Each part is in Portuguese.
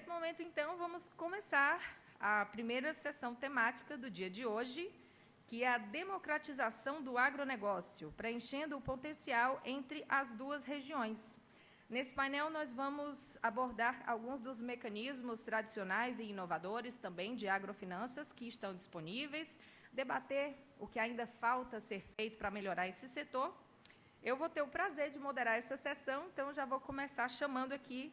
Nesse momento, então, vamos começar a primeira sessão temática do dia de hoje, que é a democratização do agronegócio, preenchendo o potencial entre as duas regiões. Nesse painel, nós vamos abordar alguns dos mecanismos tradicionais e inovadores também de agrofinanças que estão disponíveis, debater o que ainda falta ser feito para melhorar esse setor. Eu vou ter o prazer de moderar essa sessão, então já vou começar chamando aqui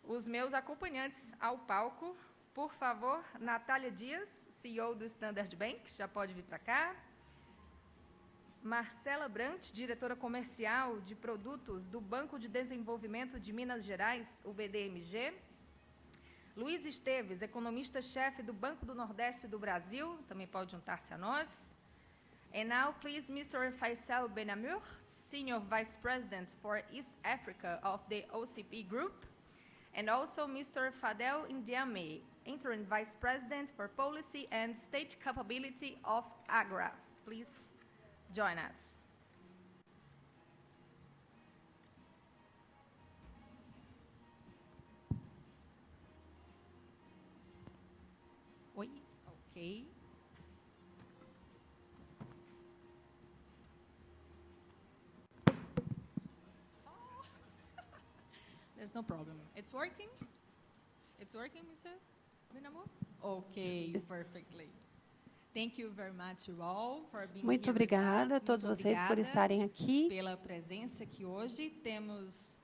os meus acompanhantes ao palco. Por favor, Natália Dias, CEO do Standard Bank, já pode vir para cá. Marcela Brant, diretora comercial de produtos do Banco de Desenvolvimento de Minas Gerais, o BDMG. Luiz Esteves, economista-chefe do Banco do Nordeste do Brasil, também pode juntar-se a nós. And now, please, Mr. Faisal Benamur, Senior Vice President for East Africa of the OCP Group, and also Mr. Fadel Indiame, Interim Vice President for Policy and State Capability of AGRA. Please join us. Oi, ok. There's no problem. It's working? It's working, Mr. Benamur? Okay, perfectly. Thank you very much all for being Muito here with obrigada a us. todos Muito vocês por obrigada estarem aqui. pela presença aqui hoje. Temos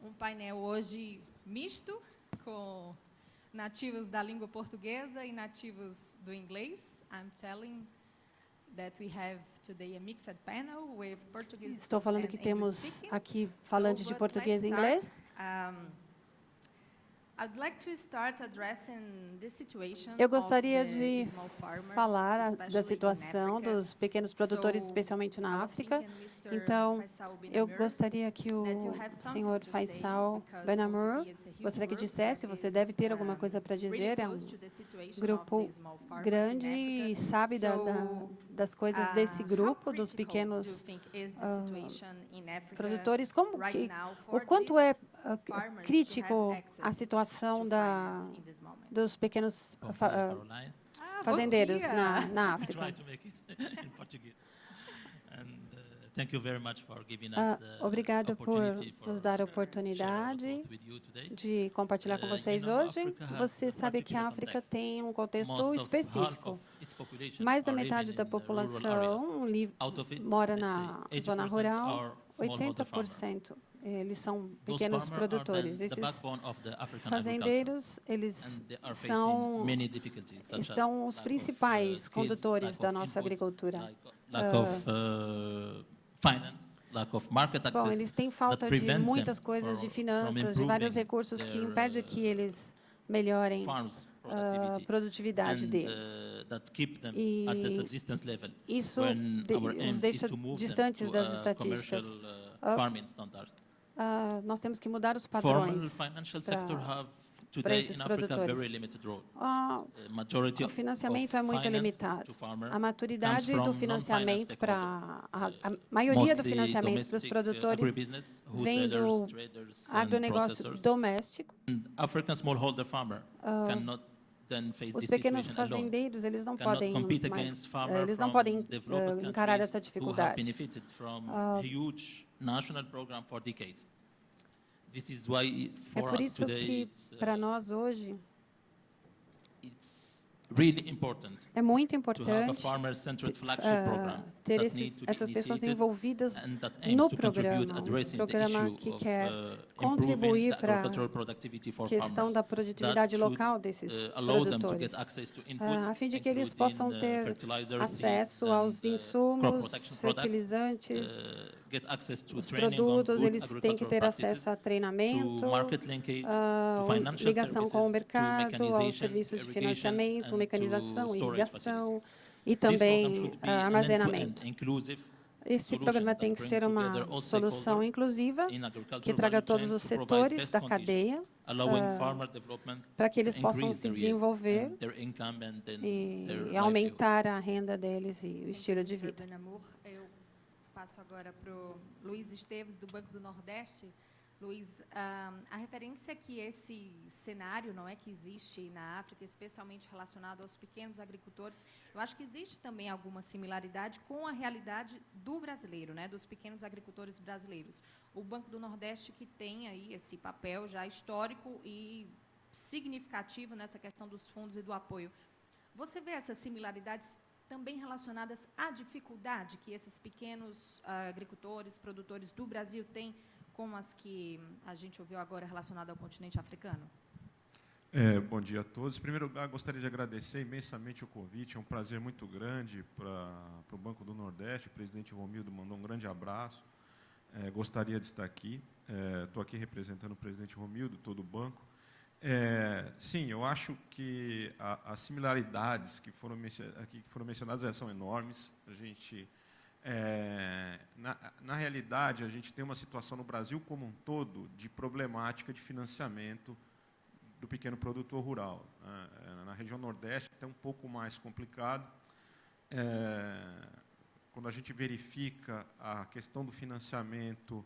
um painel hoje misto, com nativos da língua portuguesa e nativos do inglês. I'm telling that we have today a mixed panel with Portuguese Estou falando que and temos English speaking. aqui falantes de But português e let's inglês. start. I'd like to start addressing the situation Eu gostaria of the de small farmers, falar especially da in situação Africa. dos pequenos produtores, especialmente na África. Então, eu gostaria que o senhor Faisal Benamur gostaria que dissesse, você deve ter alguma coisa para dizer, é um grupo grande e sabe das coisas desse grupo, dos pequenos produtores. O quanto é crítico a situação dos pequenos fazendeiros na África? Obrigado por nos dar a oportunidade de compartilhar com vocês hoje. Você sabe que a África tem um contexto específico. Mais da metade da população mora na zona rural, 80%. Eles são pequenos produtores. Esses fazendeiros, eles são os principais condutores da nossa agricultura. Bom, eles têm falta de muitas coisas, de finanças, de vários recursos que impedem que eles melhorem a produtividade deles. E isso os deixa distantes das estatísticas. Nós temos que mudar os padrões para esses produtores. O financiamento é muito limitado. A maturidade do financiamento a maioria do financiamento para os produtores vem do agronegócio doméstico. Os pequenos fazendeiros, eles não podem encarar essa dificuldade. É por isso que, para nós hoje, é muito importante ter essas pessoas envolvidas no programa que quer contribuir para a questão da produtividade local desses produtores, a fim de que eles possam ter acesso aos insumos, fertilizantes, os produtos, eles têm que ter acesso a treinamento, ligação com o mercado, aos serviços de financiamento, mecanização, irrigação e também armazenamento. Esse programa tem que ser uma solução inclusiva, que traga todos os setores da cadeia, para que eles possam se desenvolver e aumentar a renda deles e o estilo de vida. Eu passo agora para o Luiz Esteves, do Banco do Nordeste. Luiz, a referência que esse cenário não é que existe na África, especialmente relacionado aos pequenos agricultores, eu acho que existe também alguma similaridade com a realidade do brasileiro, né, dos pequenos agricultores brasileiros. O Banco do Nordeste que tem aí esse papel já histórico e significativo nessa questão dos fundos e do apoio. Você vê essas similaridades também relacionadas à dificuldade que esses pequenos agricultores, produtores do Brasil têm, como as que a gente ouviu agora relacionadas ao continente africano? Bom dia a todos. Em primeiro lugar, gostaria de agradecer imensamente o convite. É um prazer muito grande para o Banco do Nordeste. O presidente Romildo mandou um grande abraço. Gostaria de estar aqui. Estou aqui representando o presidente Romildo, todo o banco. Sim, eu acho que as similaridades que foram mencionadas são enormes. A gente... na realidade, a gente tem uma situação no Brasil como um todo de problemática de financiamento do pequeno produtor rural. Na região Nordeste é um pouco mais complicado. Quando a gente verifica a questão do financiamento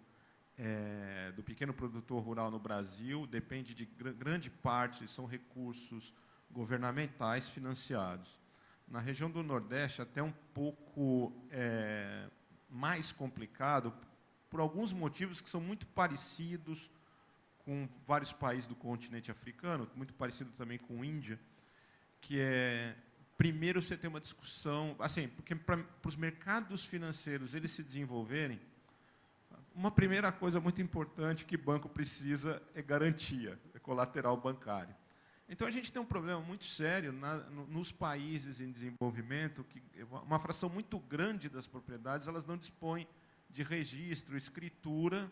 do pequeno produtor rural no Brasil, depende de grande parte, são recursos governamentais financiados. Na região do Nordeste, até um pouco mais complicado, por alguns motivos que são muito parecidos com vários países do continente africano, muito parecido também com a Índia, que primeiro, você tem uma discussão, assim, porque para os mercados financeiros eles se desenvolverem, uma primeira coisa muito importante que banco precisa é garantia, é colateral bancário. Então, a gente tem um problema muito sério nos países em desenvolvimento, que uma fração muito grande das propriedades elas não dispõem de registro, escritura,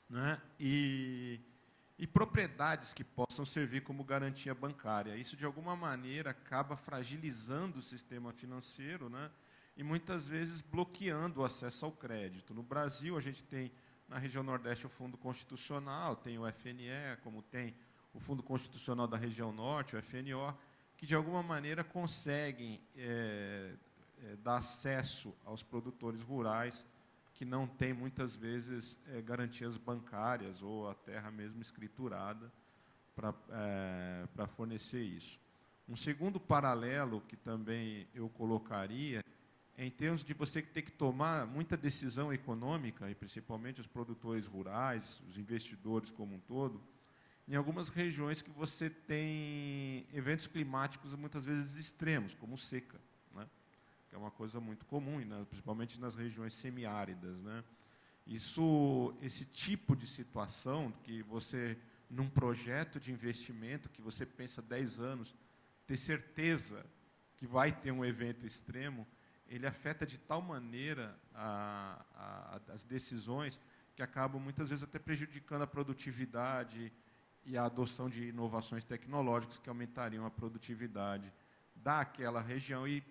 né, e propriedades que possam servir como garantia bancária. Isso, de alguma maneira, acaba fragilizando o sistema financeiro, né, e, muitas vezes, bloqueando o acesso ao crédito. No Brasil, a gente tem, na região Nordeste, o Fundo Constitucional, tem o FNE, como tem o Fundo Constitucional da região Norte, o FNO, que, de alguma maneira, conseguem dar acesso aos produtores rurais que não têm, muitas vezes, garantias bancárias ou a terra mesmo escriturada para fornecer isso. Um segundo paralelo que também eu colocaria em termos de você ter que tomar muita decisão econômica, e principalmente os produtores rurais, os investidores como um todo, em algumas regiões que você tem eventos climáticos muitas vezes extremos, como seca, né? Que é uma coisa muito comum, né? Principalmente nas regiões semiáridas, né? Esse tipo de situação, que você, num projeto de investimento, que você pensa 10 anos, ter certeza que vai ter um evento extremo, ele afeta de tal maneira as decisões que acabam, muitas vezes, até prejudicando a produtividade e a adoção de inovações tecnológicas que aumentariam a produtividade daquela região e,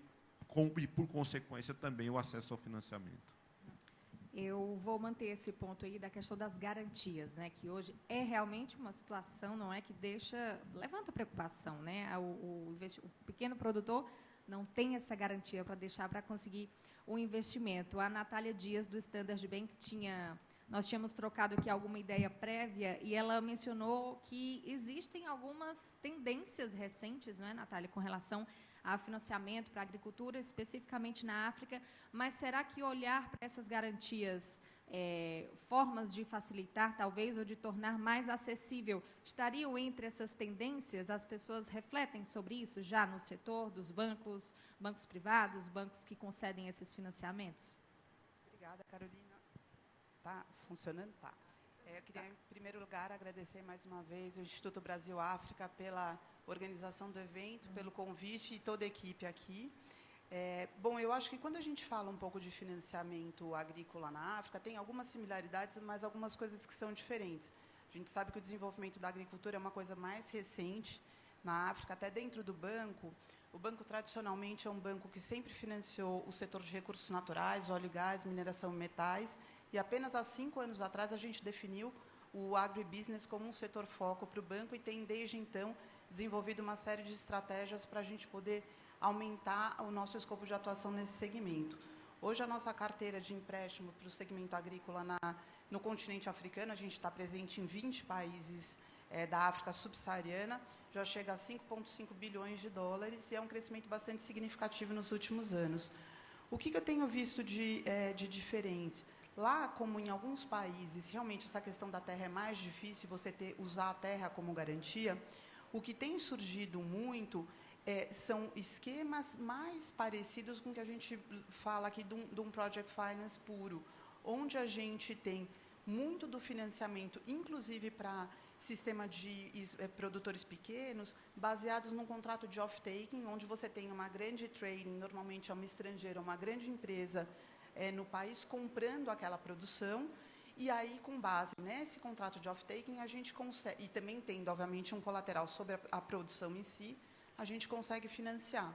por consequência, também o acesso ao financiamento. Eu vou manter esse ponto aí da questão das garantias, né, que hoje é realmente uma situação, não é, que levanta preocupação, né? O pequeno produtor não tem essa garantia para deixar para conseguir o investimento. A Natália Dias, do Standard Bank, nós tínhamos trocado aqui alguma ideia prévia e ela mencionou que existem algumas tendências recentes, não é, Natália, com relação a financiamento para a agricultura, especificamente na África, mas será que olhar para essas garantias, formas de facilitar, talvez, ou de tornar mais acessível, estariam entre essas tendências? As pessoas refletem sobre isso já no setor dos bancos privados, bancos que concedem esses financiamentos? Obrigada, Carolina. Está funcionando? Tá. Eu queria, em primeiro lugar, agradecer mais uma vez o Instituto Brasil-África pela organização do evento, pelo convite e toda a equipe aqui. Bom, eu acho que quando a gente fala um pouco de financiamento agrícola na África, tem algumas similaridades, mas algumas coisas que são diferentes. A gente sabe que o desenvolvimento da agricultura é uma coisa mais recente na África, até dentro do banco. O banco, tradicionalmente, é um banco que sempre financiou o setor de recursos naturais, óleo e gás, mineração e metais, e apenas há 5 anos atrás a gente definiu o agribusiness como um setor foco para o banco e tem, desde então, desenvolvido uma série de estratégias para a gente poder aumentar o nosso escopo de atuação nesse segmento. Hoje, a nossa carteira de empréstimo para o segmento agrícola no continente africano, a gente está presente em 20 países da África subsaariana, já chega a 5,5 bilhões de dólares e é um crescimento bastante significativo nos últimos anos. O que eu tenho visto de diferença? Lá, como em alguns países, realmente essa questão da terra é mais difícil, você usar a terra como garantia, o que tem surgido muito são esquemas mais parecidos com o que a gente fala aqui de um Project Finance puro, onde a gente tem muito do financiamento, inclusive para sistema de produtores pequenos, baseados num contrato de off-taking, onde você tem uma grande trading, normalmente é uma estrangeira, uma grande empresa no país, comprando aquela produção, e aí, com base nesse contrato de off-taking, a gente consegue, e também tendo, obviamente, um colateral sobre a produção em si, a gente consegue financiar.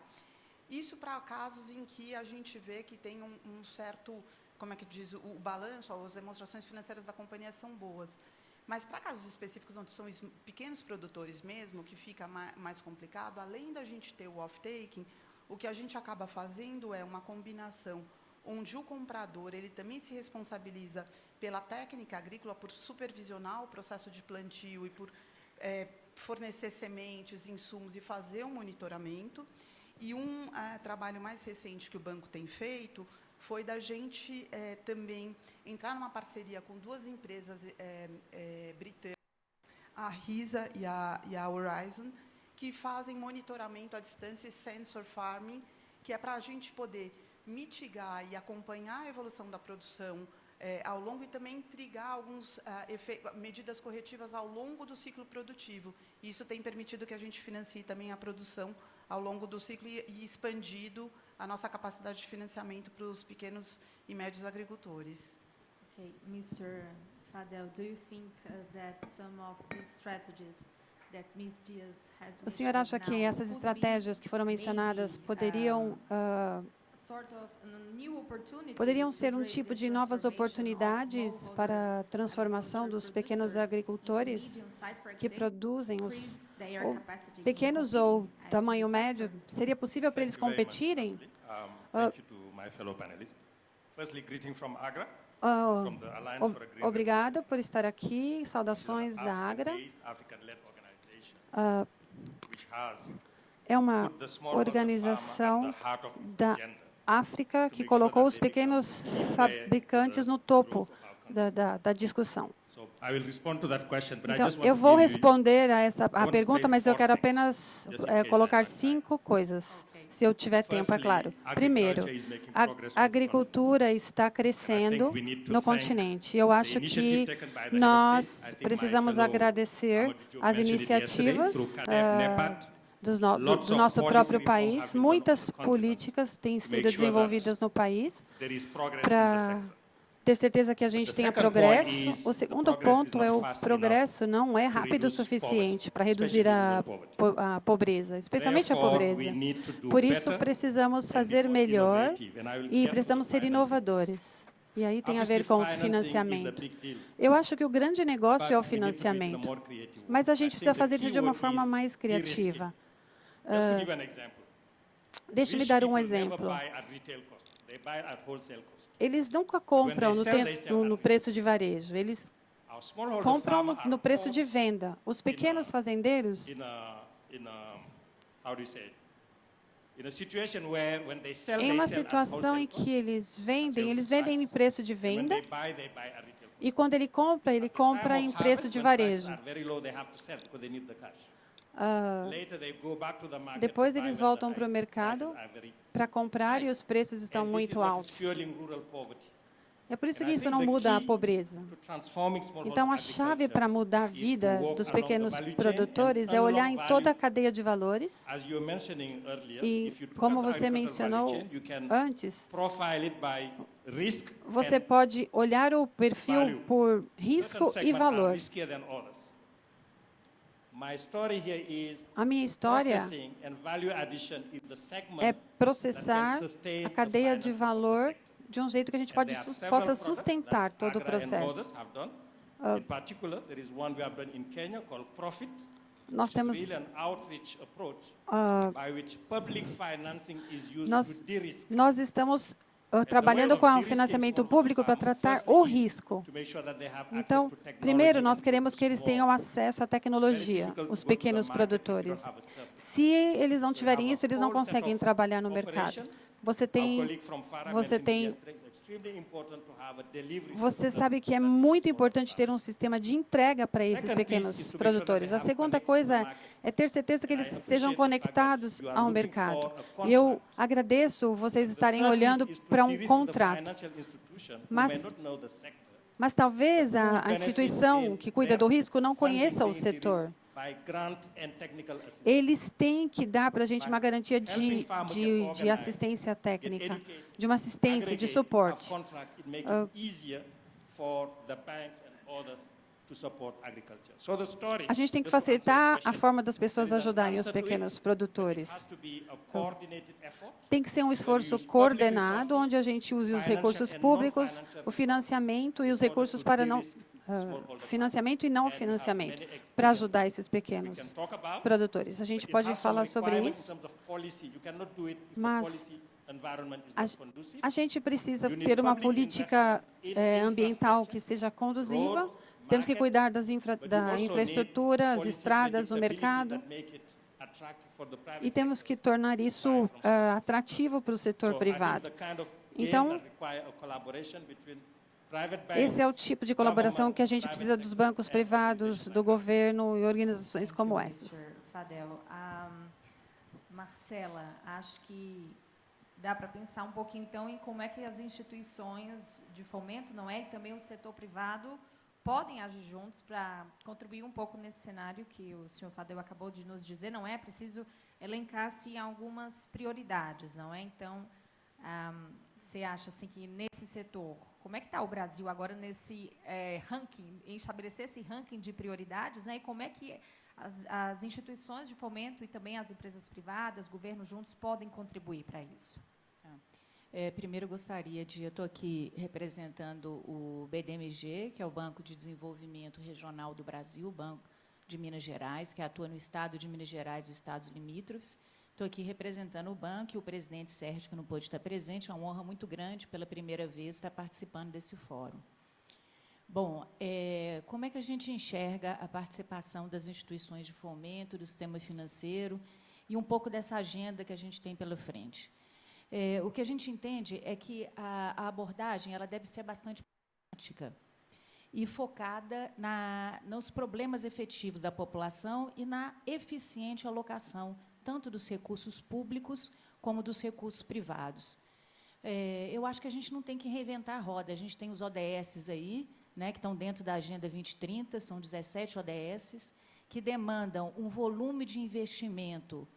Isso para casos em que a gente vê que tem um certo, como é que diz, o balanço, as demonstrações financeiras da companhia são boas. Mas para casos específicos, onde são pequenos produtores mesmo, que fica mais complicado, além da gente ter o off-taking, o que a gente acaba fazendo é uma combinação onde o comprador ele também se responsabiliza pela técnica agrícola, por supervisionar o processo de plantio e por fornecer sementes, insumos e fazer um monitoramento. E um trabalho mais recente que o banco tem feito foi da gente também entrar numa parceria com duas empresas britânicas, a RISA e a Horizon, que fazem monitoramento à distância e sensor farming, que é para a gente poder mitigar e acompanhar a evolução da produção ao longo e também trigar algumas medidas corretivas ao longo do ciclo produtivo. Isso tem permitido que a gente financie também a produção ao longo do ciclo e expandido a nossa capacidade de financiamento para os pequenos e médios agricultores. Okay, Mr. Fadel, do you think that some of these strategies that Ms. Diaz has mentioned O senhor acha que essas estratégias que foram mencionadas poderiam ser um tipo de novas oportunidades para a transformação dos pequenos agricultores que produzem os pequenos ou tamanho médio? Seria possível para eles competirem? Obrigada por estar aqui. Saudações da Agra. É uma organização da África que colocou os pequenos fabricantes no topo da discussão. Então, eu vou responder a pergunta, mas eu quero apenas colocar 5 coisas, se eu tiver tempo, é claro. Primeiro, a agricultura está crescendo no continente. Eu acho que nós precisamos agradecer as iniciativas do nosso próprio país. Muitas políticas têm sido desenvolvidas no país para ter certeza que a gente tenha progresso. O segundo ponto é o progresso não é rápido o suficiente para reduzir a pobreza, especialmente a pobreza. Por isso, precisamos fazer melhor e precisamos ser inovadores. E aí tem a ver com o financiamento. Eu acho que o grande negócio é o financiamento, mas a gente precisa fazer isso de uma forma mais criativa. Deixe-me dar um exemplo. Eles nunca compram no preço de varejo, eles compram no preço de venda. Os pequenos fazendeiros, em uma situação em que eles vendem em preço de venda, e quando ele compra em preço de varejo. Depois eles voltam para o mercado para comprar e os preços estão muito altos. É por isso que isso não muda a pobreza. Então, a chave para mudar a vida dos pequenos produtores é olhar em toda a cadeia de valores. E, como você mencionou antes, você pode olhar o perfil por risco e valor. A minha história é processar a cadeia de valor de um jeito que a gente possa sustentar todo o processo. Nós estamos trabalhando com o financiamento público para tratar o risco. Então, primeiro, nós queremos que eles tenham acesso à tecnologia, os pequenos produtores. Se eles não tiverem isso, eles não conseguem trabalhar no mercado. Você sabe que é muito importante ter um sistema de entrega para esses pequenos produtores. A segunda coisa é ter certeza que eles sejam conectados ao mercado. Eu agradeço vocês estarem olhando para um contrato. Mas talvez a instituição que cuida do risco não conheça o setor. Eles têm que dar para a gente uma garantia de assistência técnica, de uma assistência, de suporte. A gente tem que facilitar a forma das pessoas ajudarem os pequenos produtores. Tem que ser um esforço coordenado, onde a gente use os recursos públicos, o financiamento e os recursos para financiamento e não financiamento, para ajudar esses pequenos produtores. A gente pode falar sobre isso, mas a gente precisa ter uma política ambiental que seja conduziva. Temos que cuidar da infraestrutura, as estradas, o mercado, e temos que tornar isso atrativo para o setor privado. Então, esse é o tipo de colaboração que a gente precisa dos bancos privados, do governo e organizações como essas. Fadel, Marcela, acho que dá para pensar um pouquinho, então, em como é que as instituições de fomento, não é, e também o setor privado podem agir juntos para contribuir um pouco nesse cenário que o senhor Fadel acabou de nos dizer, não é? Preciso elencar-se algumas prioridades, não é? Então, você acha assim que nesse setor, como é que está o Brasil agora nesse ranking, em estabelecer esse ranking de prioridades, né? E como é que as instituições de fomento e também as empresas privadas, governo juntos, podem contribuir para isso? Primeiro, eu estou aqui representando o BDMG, que é o Banco de Desenvolvimento Regional do Brasil, Banco de Minas Gerais, que atua no estado de Minas Gerais e os estados limítrofes. Estou aqui representando o banco e o presidente Sérgio, que não pôde estar presente. É uma honra muito grande, pela primeira vez, estar participando desse fórum. Bom, como é que a gente enxerga a participação das instituições de fomento, do sistema financeiro, e um pouco dessa agenda que a gente tem pela frente? O que a gente entende é que a abordagem ela deve ser bastante prática e focada nos problemas efetivos da população e na eficiente alocação tanto dos recursos públicos como dos recursos privados. Eu acho que a gente não tem que reinventar a roda. A gente tem os ODS aí, né, que estão dentro da Agenda 2030, são 17 ODS, que demandam um volume de investimento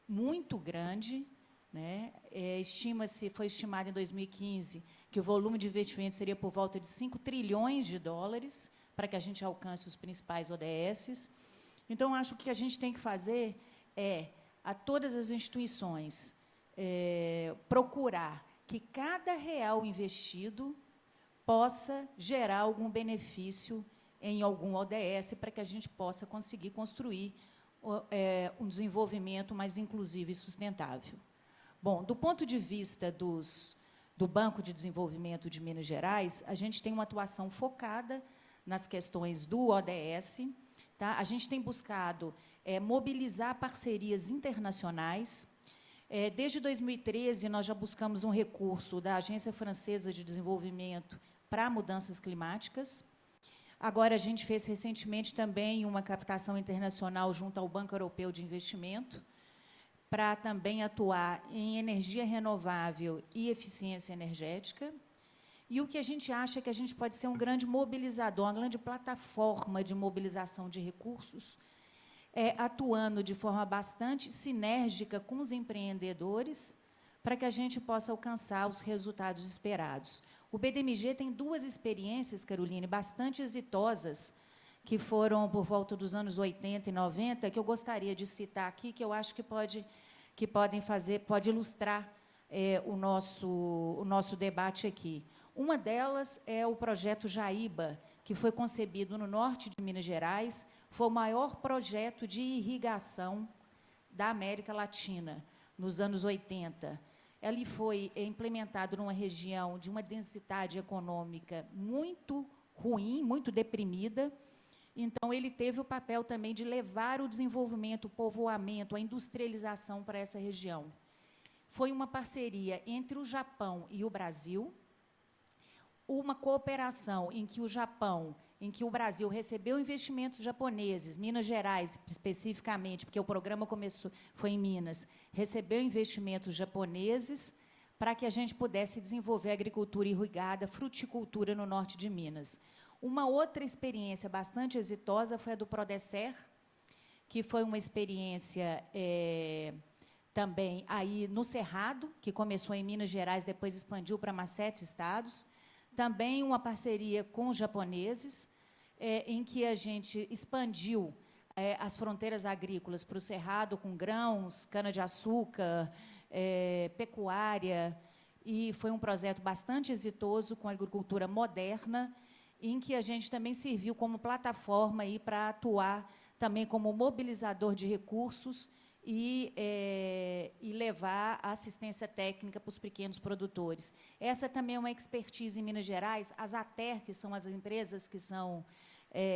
muito grande, né? Foi estimado em 2015 que o volume de investimento seria por volta de 5 trilhões de dólares para que a gente alcance os principais ODS. Então, acho que o que a gente tem que fazer a todas as instituições, procurar que cada real investido possa gerar algum benefício em algum ODS para que a gente possa conseguir construir um desenvolvimento mais inclusivo e sustentável. Bom, do ponto de vista do Banco de Desenvolvimento de Minas Gerais, a gente tem uma atuação focada nas questões do ODS. Tá? A gente tem buscado mobilizar parcerias internacionais. Desde 2013, nós já buscamos um recurso da Agência Francesa de Desenvolvimento para mudanças climáticas. Agora, a gente fez recentemente também uma captação internacional junto ao Banco Europeu de Investimento, para também atuar em energia renovável e eficiência energética. E o que a gente acha é que a gente pode ser um grande mobilizador, uma grande plataforma de mobilização de recursos, atuando de forma bastante sinérgica com os empreendedores, para que a gente possa alcançar os resultados esperados. O BDMG tem 2 experiências, Caroline, bastante exitosas, que foram por volta dos anos 80 e 90, que eu gostaria de citar aqui, que eu acho que pode ilustrar o nosso debate aqui. Uma delas é o projeto Jaíba, que foi concebido no norte de Minas Gerais, foi o maior projeto de irrigação da América Latina, nos anos 80. ele foi implementado numa região de uma densidade econômica muito ruim, muito deprimida. Então, ele teve o papel também de levar o desenvolvimento, o povoamento, a industrialização para essa região. Foi uma parceria entre o Japão e o Brasil, uma cooperação em que o Brasil recebeu investimentos japoneses, Minas Gerais, especificamente, porque o programa foi em Minas, recebeu investimentos japoneses para que a gente pudesse desenvolver agricultura irrigada, fruticultura no norte de Minas. Uma outra experiência bastante exitosa foi a do Prodecer, que foi uma experiência também aí no Cerrado, que começou em Minas Gerais, depois expandiu para mais 7 estados. Também uma parceria com os japoneses, em que a gente expandiu as fronteiras agrícolas para o Cerrado, com grãos, cana-de-açúcar, pecuária, e foi um projeto bastante exitoso, com agricultura moderna, em que a gente também serviu como plataforma para atuar também como mobilizador de recursos e levar a assistência técnica para os pequenos produtores. Essa também é uma expertise em Minas Gerais. As ATER, que são as empresas que são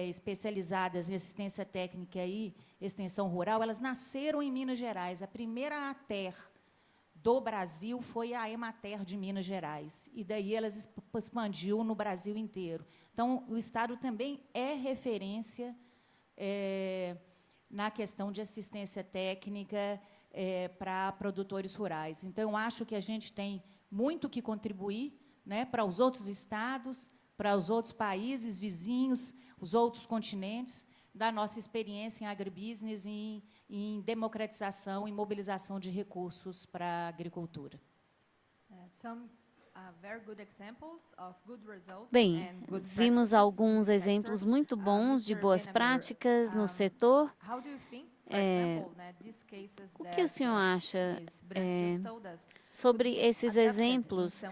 especializadas em assistência técnica e extensão rural, elas nasceram em Minas Gerais. A primeira ATER do Brasil foi a Emater de Minas Gerais, e daí elas expandiu no Brasil inteiro. Então, o Estado também é referência na questão de assistência técnica para produtores rurais. Então, eu acho que a gente tem muito que contribuir, né, para os outros estados, para os outros países vizinhos, os outros continentes, da nossa experiência em agribusiness, em democratização e mobilização de recursos para a agricultura. Bem, vimos alguns exemplos muito bons de boas práticas no setor. O que o senhor acha sobre esses exemplos,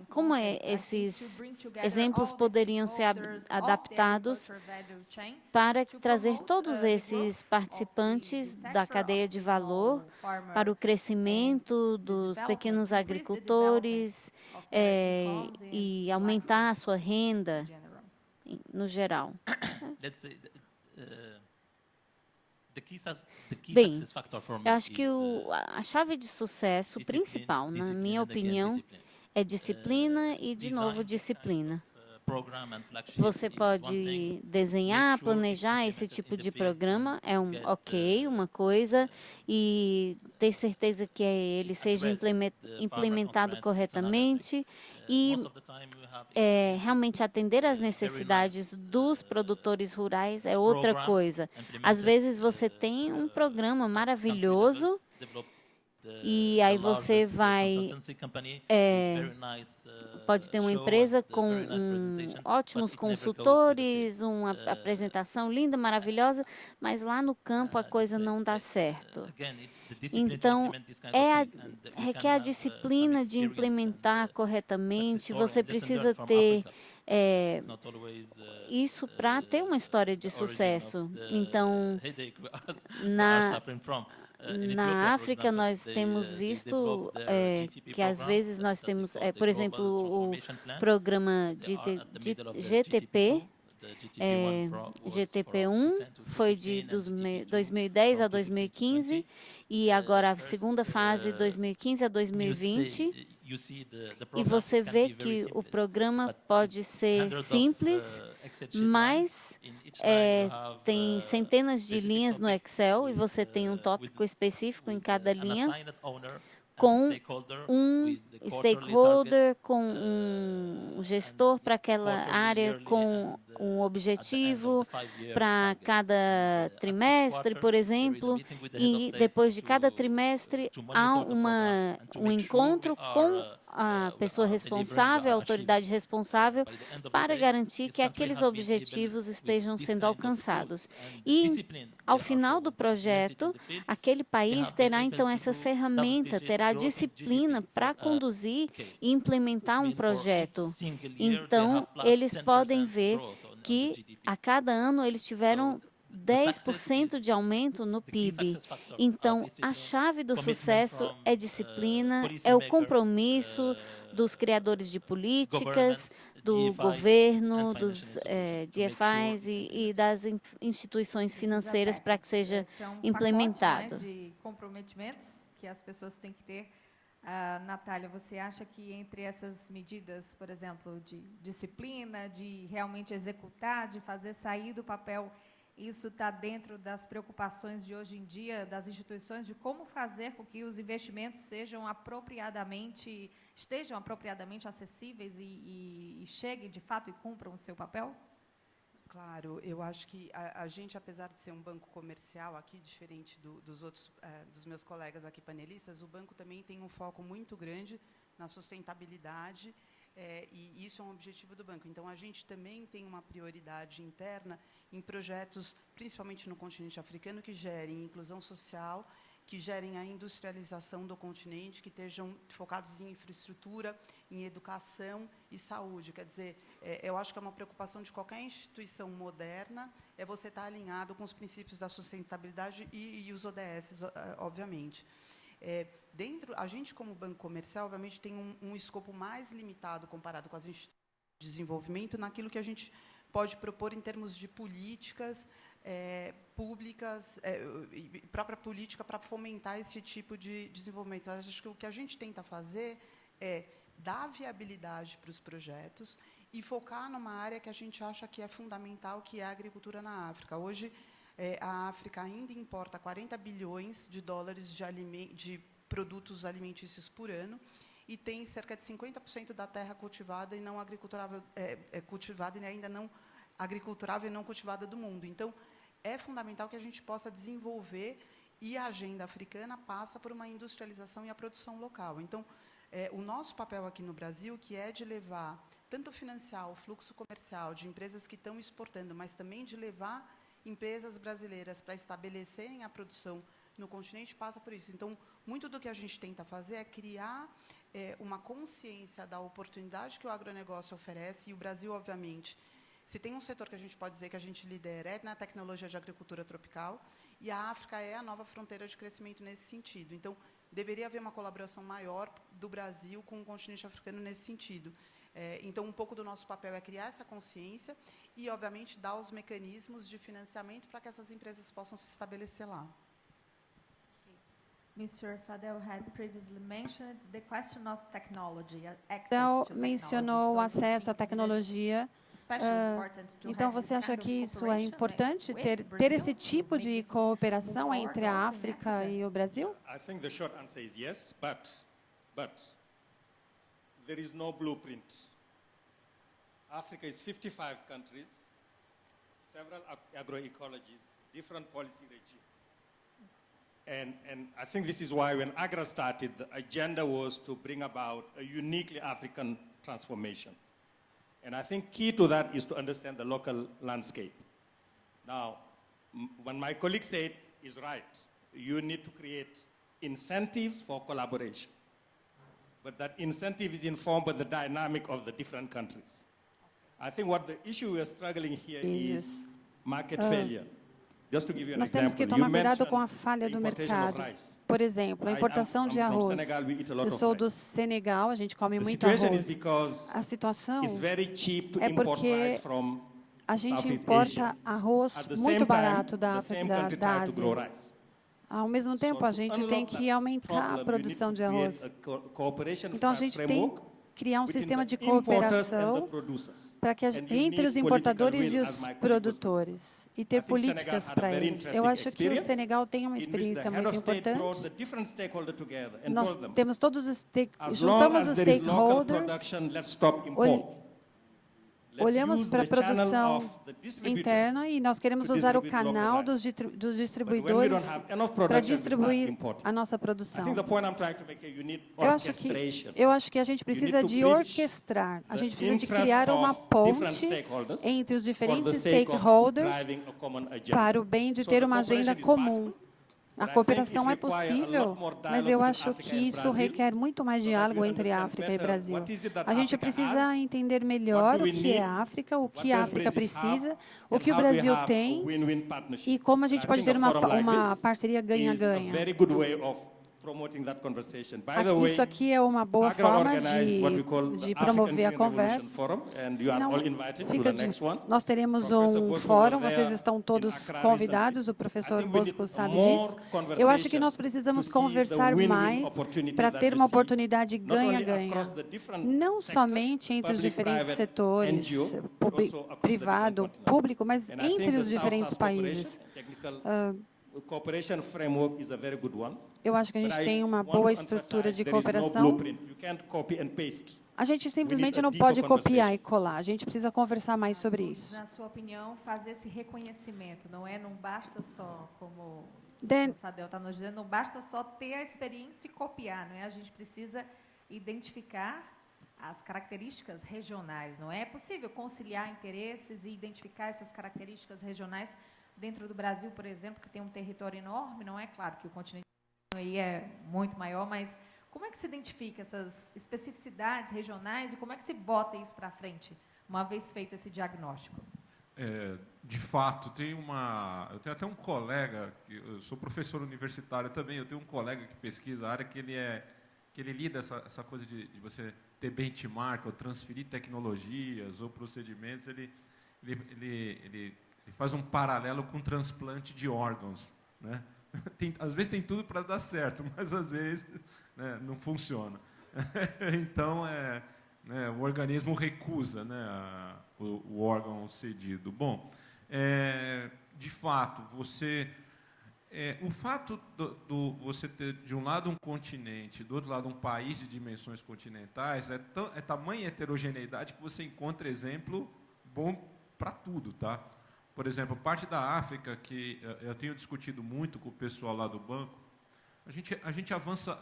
como esses exemplos poderiam ser adaptados para trazer todos esses participantes da cadeia de valor para o crescimento dos pequenos agricultores e aumentar a sua renda no geral? Bem, eu acho que a chave de sucesso principal, na minha opinião, é disciplina e, de novo, disciplina. Você pode desenhar, planejar esse tipo de programa, uma coisa, e ter certeza que ele seja implementado corretamente e realmente atender às necessidades dos produtores rurais é outra coisa. Às vezes você tem um programa maravilhoso e aí você pode ter uma empresa com ótimos consultores, uma apresentação linda, maravilhosa, mas lá no campo a coisa não dá certo. Então, requer a disciplina de implementar corretamente, você precisa ter isso para ter uma história de sucesso. Então, na África, nós temos visto que, às vezes, nós temos, por exemplo, o programa de GTP, GTP1 foi de 2010 a 2015, e agora a segunda fase, 2015 a 2020. E você vê que o programa pode ser simples, mas tem centenas de linhas no Excel e você tem um tópico específico em cada linha, com um stakeholder, com um gestor para aquela área, com um objetivo para cada trimestre, por exemplo, e depois de cada trimestre há um encontro com a pessoa responsável, a autoridade responsável, para garantir que aqueles objetivos estejam sendo alcançados. E, ao final do projeto, aquele país terá, então, essa ferramenta, terá disciplina para conduzir e implementar um projeto. Então, eles podem ver que, a cada ano, eles tiveram 10% de aumento no PIB. Então, a chave do sucesso é disciplina, é o compromisso dos criadores de políticas, do governo, dos DFIs e das instituições financeiras para que seja implementado. De comprometimentos que as pessoas têm que ter. Natália, você acha que entre essas medidas, por exemplo, de disciplina, de realmente executar, de fazer sair do papel, isso está dentro das preocupações de hoje em dia das instituições de como fazer com que os investimentos estejam apropriadamente acessíveis e cheguem de fato e cumpram o seu papel? Claro, eu acho que a gente, apesar de ser um banco comercial aqui, diferente dos meus colegas aqui panelistas, o banco também tem um foco muito grande na sustentabilidade, e isso é um objetivo do banco. Então, a gente também tem uma prioridade interna em projetos, principalmente no continente africano, que gerem inclusão social, que gerem a industrialização do continente, que estejam focados em infraestrutura, em educação e saúde. Quer dizer, eu acho que é uma preocupação de qualquer instituição moderna, é você estar alinhado com os princípios da sustentabilidade e os ODS, obviamente. A gente, como banco comercial, obviamente, tem um escopo mais limitado comparado com as instituições de desenvolvimento naquilo que a gente pode propor em termos de políticas públicas, e própria política para fomentar esse tipo de desenvolvimento. Mas acho que o que a gente tenta fazer é dar viabilidade para os projetos e focar numa área que a gente acha que é fundamental, que é a agricultura na África. Hoje, a África ainda importa 40 bilhões de dólares de produtos alimentícios por ano, e tem cerca de 50% da terra cultivada e não agriculturável, cultivada e ainda não agriculturável e não cultivada do mundo. Então, é fundamental que a gente possa desenvolver, e a agenda africana passa por uma industrialização e a produção local. Então, o nosso papel aqui no Brasil, que é de levar, tanto financiar o fluxo comercial de empresas que estão exportando, mas também de levar empresas brasileiras para estabelecerem a produção no continente, passa por isso. Então, muito do que a gente tenta fazer é criar uma consciência da oportunidade que o agronegócio oferece, e o Brasil, obviamente, se tem um setor que a gente pode dizer que a gente lidera, é na tecnologia de agricultura tropical, e a África é a nova fronteira de crescimento nesse sentido. Então, deveria haver uma colaboração maior do Brasil com o continente africano nesse sentido. Então, um pouco do nosso papel é criar essa consciência e, obviamente, dar os mecanismos de financiamento para que essas empresas possam se estabelecer lá. Mr. Fadel had previously mentioned the question of technology, Então, mencionou o acesso à tecnologia. Então, você acha que isso é importante, ter esse tipo de cooperação entre a África e o Brasil? I think the short answer is yes, but there is no blueprint. Africa is 55 countries, several agroecologies, different policy regimes. And I think this is why when AGRA started, the agenda was to bring about a uniquely African transformation. And I think key to that is to understand the local landscape. Now, when my colleague said is right, you need to create incentives for collaboration. But that incentive is informed by the dynamic of the different countries. I think what the issue we are struggling here is market failure. Nós temos que tomar cuidado com a falha do mercado. Por exemplo, a importação de arroz. Eu sou do Senegal, a gente come muito arroz. A situação é porque a gente importa arroz muito barato da África, da Ásia. Ao mesmo tempo, a gente tem que aumentar a produção de arroz. Então, a gente tem que criar um sistema de cooperação para que entre os importadores e os produtores e ter políticas para eles. Eu acho que o Senegal tem uma experiência muito importante. Nós temos todos os juntamos os stakeholders, olhamos para a produção interna e nós queremos usar o canal dos distribuidores para distribuir a nossa produção. Eu acho que a gente precisa de orquestrar, a gente precisa de criar uma ponte entre os diferentes stakeholders para o bem de ter uma agenda comum. A cooperação é possível, mas eu acho que isso requer muito mais diálogo entre África e Brasil. A gente precisa entender melhor o que é a África, o que a África precisa, o que o Brasil tem e como a gente pode ter uma parceria ganha-ganha. Isso aqui é uma boa forma de promover a conversa. Senão, nós teremos um fórum, vocês estão todos convidados, o professor Bosco sabe disso. Eu acho que nós precisamos conversar mais para ter uma oportunidade ganha-ganha. Não somente entre os diferentes setores, privado, público, mas entre os diferentes países. Eu acho que a gente tem uma boa estrutura de cooperação. A gente simplesmente não pode copiar e colar. A gente precisa conversar mais sobre isso. Na sua opinião, fazer esse reconhecimento, não basta só, como o Fadel está nos dizendo, não basta só ter a experiência e copiar, não é? A gente precisa identificar as características regionais, não é? É possível conciliar interesses e identificar essas características regionais dentro do Brasil, por exemplo, que tem um território enorme, não é? Claro que o continente aí é muito maior, mas como é que se identifica essas especificidades regionais e como é que se bota isso para frente, uma vez feito esse diagnóstico? De fato, eu tenho até um colega, eu sou professor universitário também, eu tenho um colega que pesquisa a área que ele lida essa coisa de você ter benchmark, ou transferir tecnologias ou procedimentos, ele faz um paralelo com transplante de órgãos, né? Às vezes tem tudo para dar certo, mas às vezes, né, não funciona. Então, o organismo recusa, né, o órgão cedido. Bom, de fato, o fato você ter, de um lado, um continente, do outro lado, um país de dimensões continentais, é tamanha heterogeneidade que você encontra exemplo bom para tudo, tá? Por exemplo, parte da África, que eu tenho discutido muito com o pessoal lá do banco, a gente avança,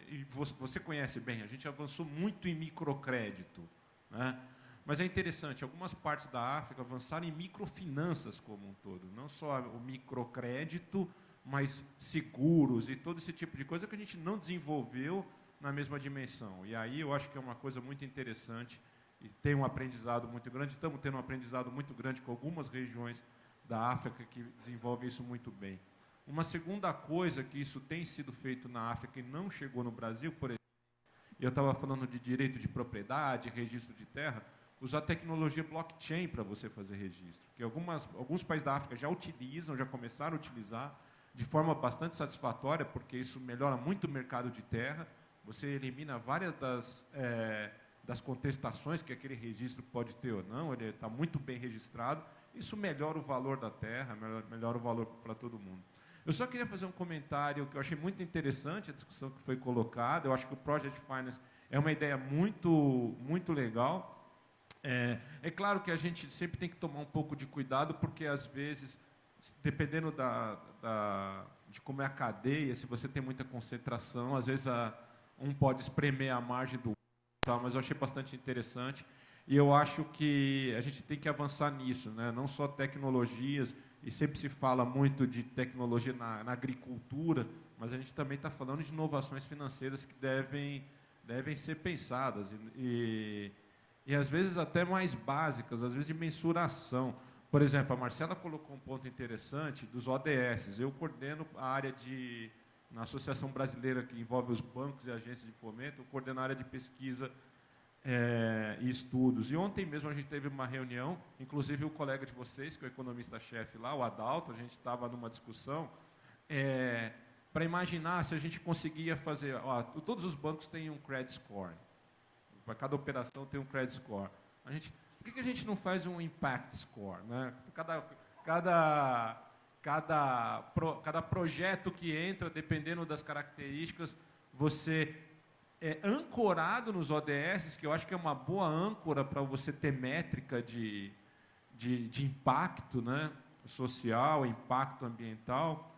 e você conhece bem, a gente avançou muito em microcrédito, né? Mas é interessante, algumas partes da África avançaram em microfinanças como um todo, não só o microcrédito, mas seguros e todo esse tipo de coisa que a gente não desenvolveu na mesma dimensão. E aí eu acho que é uma coisa muito interessante e tem um aprendizado muito grande. Estamos tendo um aprendizado muito grande com algumas regiões da África que desenvolvem isso muito bem. Uma segunda coisa que isso tem sido feito na África e não chegou no Brasil, por exemplo, eu estava falando de direito de propriedade, registro de terra, usar tecnologia blockchain para você fazer registro, que alguns países da África já utilizam, já começaram a utilizar de forma bastante satisfatória, porque isso melhora muito o mercado de terra, você elimina várias das contestações que aquele registro pode ter ou não, ele está muito bem registrado, isso melhora o valor da terra, melhora o valor para todo mundo. Eu só queria fazer um comentário que eu achei muito interessante, a discussão que foi colocada, eu acho que o Project Finance é uma ideia muito, muito legal. É claro que a gente sempre tem que tomar um pouco de cuidado, porque, às vezes, dependendo de como é a cadeia, se você tem muita concentração, às vezes um pode espremer a margem do outro, tá? Mas eu achei bastante interessante. E eu acho que a gente tem que avançar nisso, né? Não só tecnologias, e sempre se fala muito de tecnologia na agricultura, mas a gente também está falando de inovações financeiras que devem ser pensadas. E às vezes até mais básicas, às vezes de mensuração. Por exemplo, a Marcela colocou um ponto interessante dos ODS. Eu coordeno a área na Associação Brasileira, que envolve os bancos e agências de fomento, eu coordeno a área de pesquisa e estudos. E ontem mesmo a gente teve uma reunião, inclusive o colega de vocês, que é o economista-chefe lá, o Adalto, a gente estava numa discussão para imaginar se a gente conseguia fazer... todos os bancos têm um credit score. Para cada operação tem um credit score. Por que a gente não faz um impact score, né? Cada projeto que entra, dependendo das características, você é ancorado nos ODS, que eu acho que é uma boa âncora para você ter métrica de impacto, né? Social, impacto ambiental.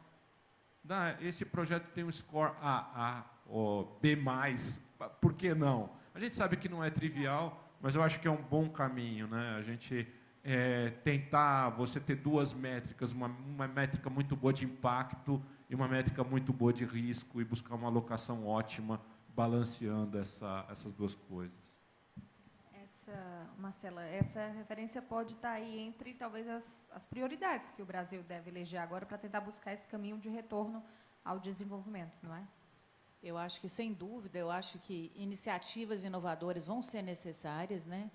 Esse projeto tem um score AA ou B+, por que não? A gente sabe que não é trivial, mas eu acho que é um bom caminho, né? A gente tentar você ter duas métricas, uma métrica muito boa de impacto e uma métrica muito boa de risco, e buscar uma alocação ótima, balanceando essas duas coisas. Marcela, essa referência pode estar aí entre, talvez, as prioridades que o Brasil deve eleger agora para tentar buscar esse caminho de retorno ao desenvolvimento, não é? Eu acho que, sem dúvida, eu acho que iniciativas inovadoras vão ser necessárias, né?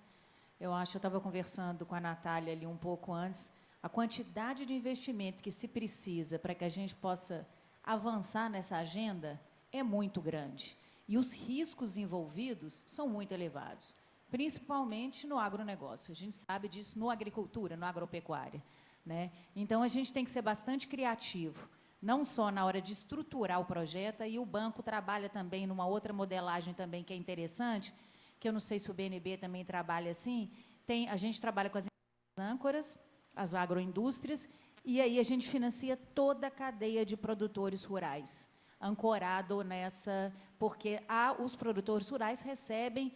Eu estava conversando com a Natália ali um pouco antes, a quantidade de investimento que se precisa para que a gente possa avançar nessa agenda é muito grande. E os riscos envolvidos são muito elevados, principalmente no agronegócio. A gente sabe disso no agricultura, no agropecuária, né? Então, a gente tem que ser bastante criativo, não só na hora de estruturar o projeto, e o banco trabalha também numa outra modelagem também que é interessante, que eu não sei se o BNB também trabalha assim, a gente trabalha com as âncoras, as agroindústrias, e aí a gente financia toda a cadeia de produtores rurais, ancorado nessa, porque os produtores rurais recebem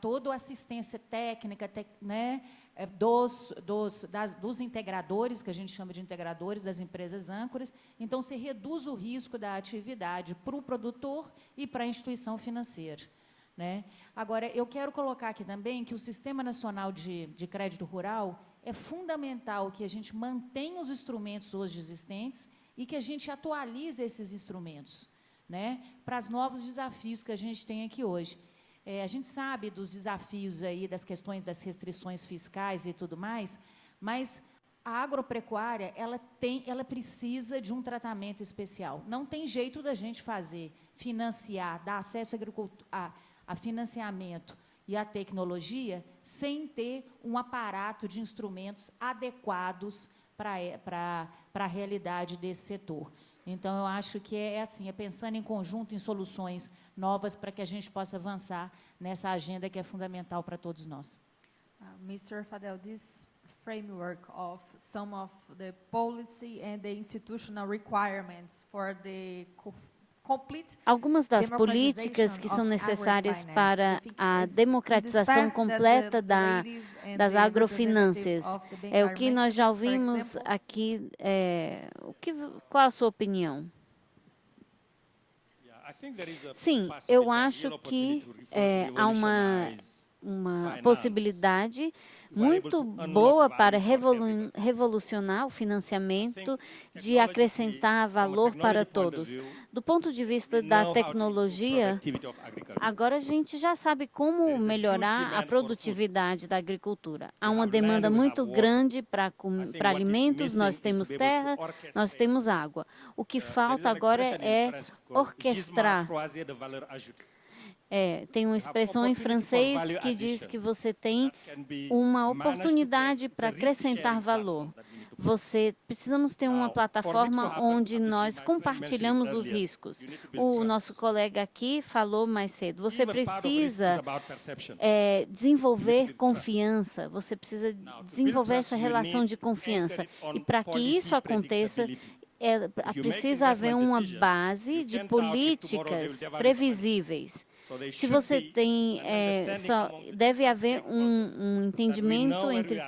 toda a assistência técnica, né, dos integradores, que a gente chama de integradores, das empresas âncoras. Então, se reduz o risco da atividade para o produtor e para a instituição financeira, né? Agora, eu quero colocar aqui também que o Sistema Nacional de Crédito Rural é fundamental que a gente mantenha os instrumentos hoje existentes e que a gente atualize esses instrumentos, né, para os novos desafios que a gente tem aqui hoje. A gente sabe dos desafios aí, das questões das restrições fiscais e tudo mais, mas a agropecuária ela precisa de um tratamento especial. Não tem jeito da gente financiar, dar acesso a financiamento e a tecnologia sem ter um aparato de instrumentos adequados para a realidade desse setor. Então, eu acho que é pensando em conjunto, em soluções novas para que a gente possa avançar nessa agenda que é fundamental para todos nós. Mr. Fadel, this framework of some of the policy and the institutional requirements for the algumas das políticas que são necessárias para a democratização completa das agrofinâncias. O que nós já ouvimos aqui, qual a sua opinião? Sim, eu acho que há uma possibilidade muito boa para revolucionar o financiamento, de acrescentar valor para todos. Do ponto de vista da tecnologia, agora a gente já sabe como melhorar a produtividade da agricultura. Há uma demanda muito grande para alimentos, nós temos terra, nós temos água. O que falta agora é orquestrar. Tem uma expressão em francês que diz que você tem uma oportunidade para acrescentar valor. Precisamos ter uma plataforma onde nós compartilhamos os riscos. O nosso colega aqui falou mais cedo. Você precisa desenvolver confiança. Você precisa desenvolver essa relação de confiança. E para que isso aconteça, precisa haver uma base de políticas previsíveis. Se você tem, deve haver um entendimento entre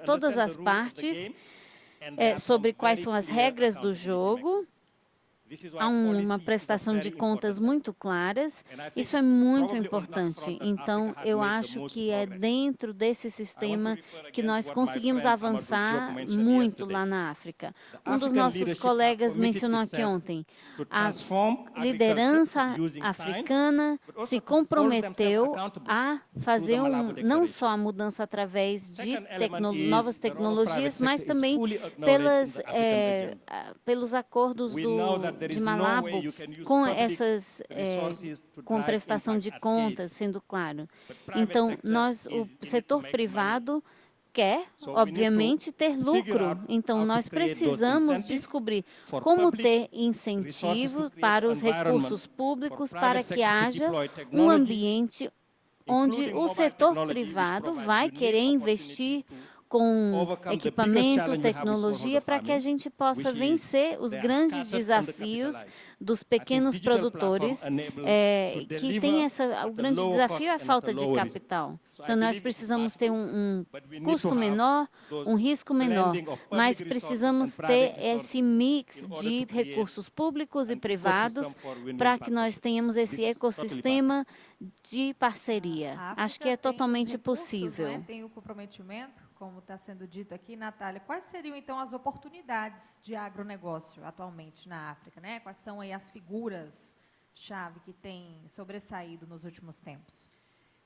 todas as partes sobre quais são as regras do jogo. Há uma prestação de contas muito claras. Isso é muito importante. Então, eu acho que é dentro desse sistema que nós conseguimos avançar muito lá na África. Um dos nossos colegas mencionou aqui ontem, a liderança africana se comprometeu a fazer não só a mudança através de novas tecnologias, mas também pelos acordos de Malabo, com prestação de contas, sendo claro. Então, o setor privado quer, obviamente, ter lucro. Então, nós precisamos descobrir como ter incentivo para os recursos públicos para que haja um ambiente onde o setor privado vai querer investir com equipamento, tecnologia, para que a gente possa vencer os grandes desafios dos pequenos produtores, que tem o grande desafio é a falta de capital. Então, nós precisamos ter um custo menor, um risco menor, mas precisamos ter esse mix de recursos públicos e privados para que nós tenhamos esse ecossistema de parceria. Acho que é totalmente possível. Né? Tem o comprometimento, como está sendo dito aqui, Natália. Quais seriam, então, as oportunidades de agronegócio atualmente na África? Né? Quais são aí as figuras-chave que têm sobressaído nos últimos tempos?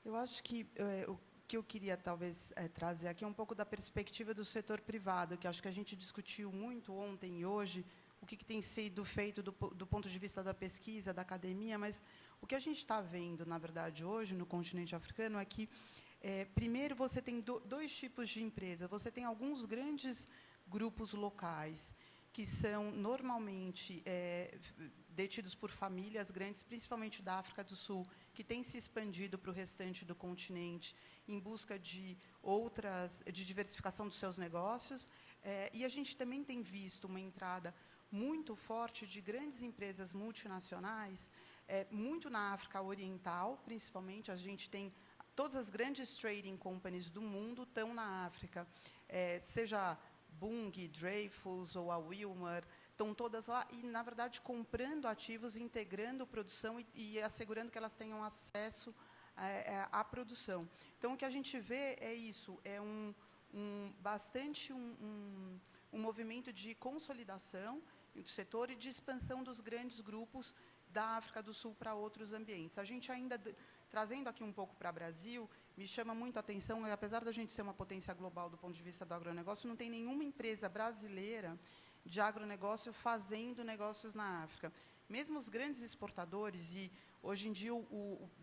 Eu acho que o que eu queria, talvez, trazer aqui é um pouco da perspectiva do setor privado, que acho que a gente discutiu muito ontem e hoje, o que tem sido feito do ponto de vista da pesquisa, da academia, mas o que a gente está vendo, na verdade, hoje, no continente africano, é que, primeiro, você tem dois tipos de empresa. Você tem alguns grandes grupos locais, que são, normalmente, detidos por famílias grandes, principalmente da África do Sul, que têm se expandido para o restante do continente em busca de diversificação dos seus negócios. E a gente também tem visto uma entrada muito forte de grandes empresas multinacionais, muito na África Oriental, principalmente. A gente tem todas as grandes trading companies do mundo estão na África, seja Bunge, Dreyfus ou a Wilmar, estão todas lá e, na verdade, comprando ativos, integrando produção e assegurando que elas tenham acesso à produção. Então, o que a gente vê é isso, é um movimento de consolidação do setor e de expansão dos grandes grupos da África do Sul para outros ambientes. A gente ainda, trazendo aqui um pouco para o Brasil, me chama muito a atenção, apesar da gente ser uma potência global do ponto de vista do agronegócio, não tem nenhuma empresa brasileira de agronegócio fazendo negócios na África. Mesmo os grandes exportadores, e hoje em dia,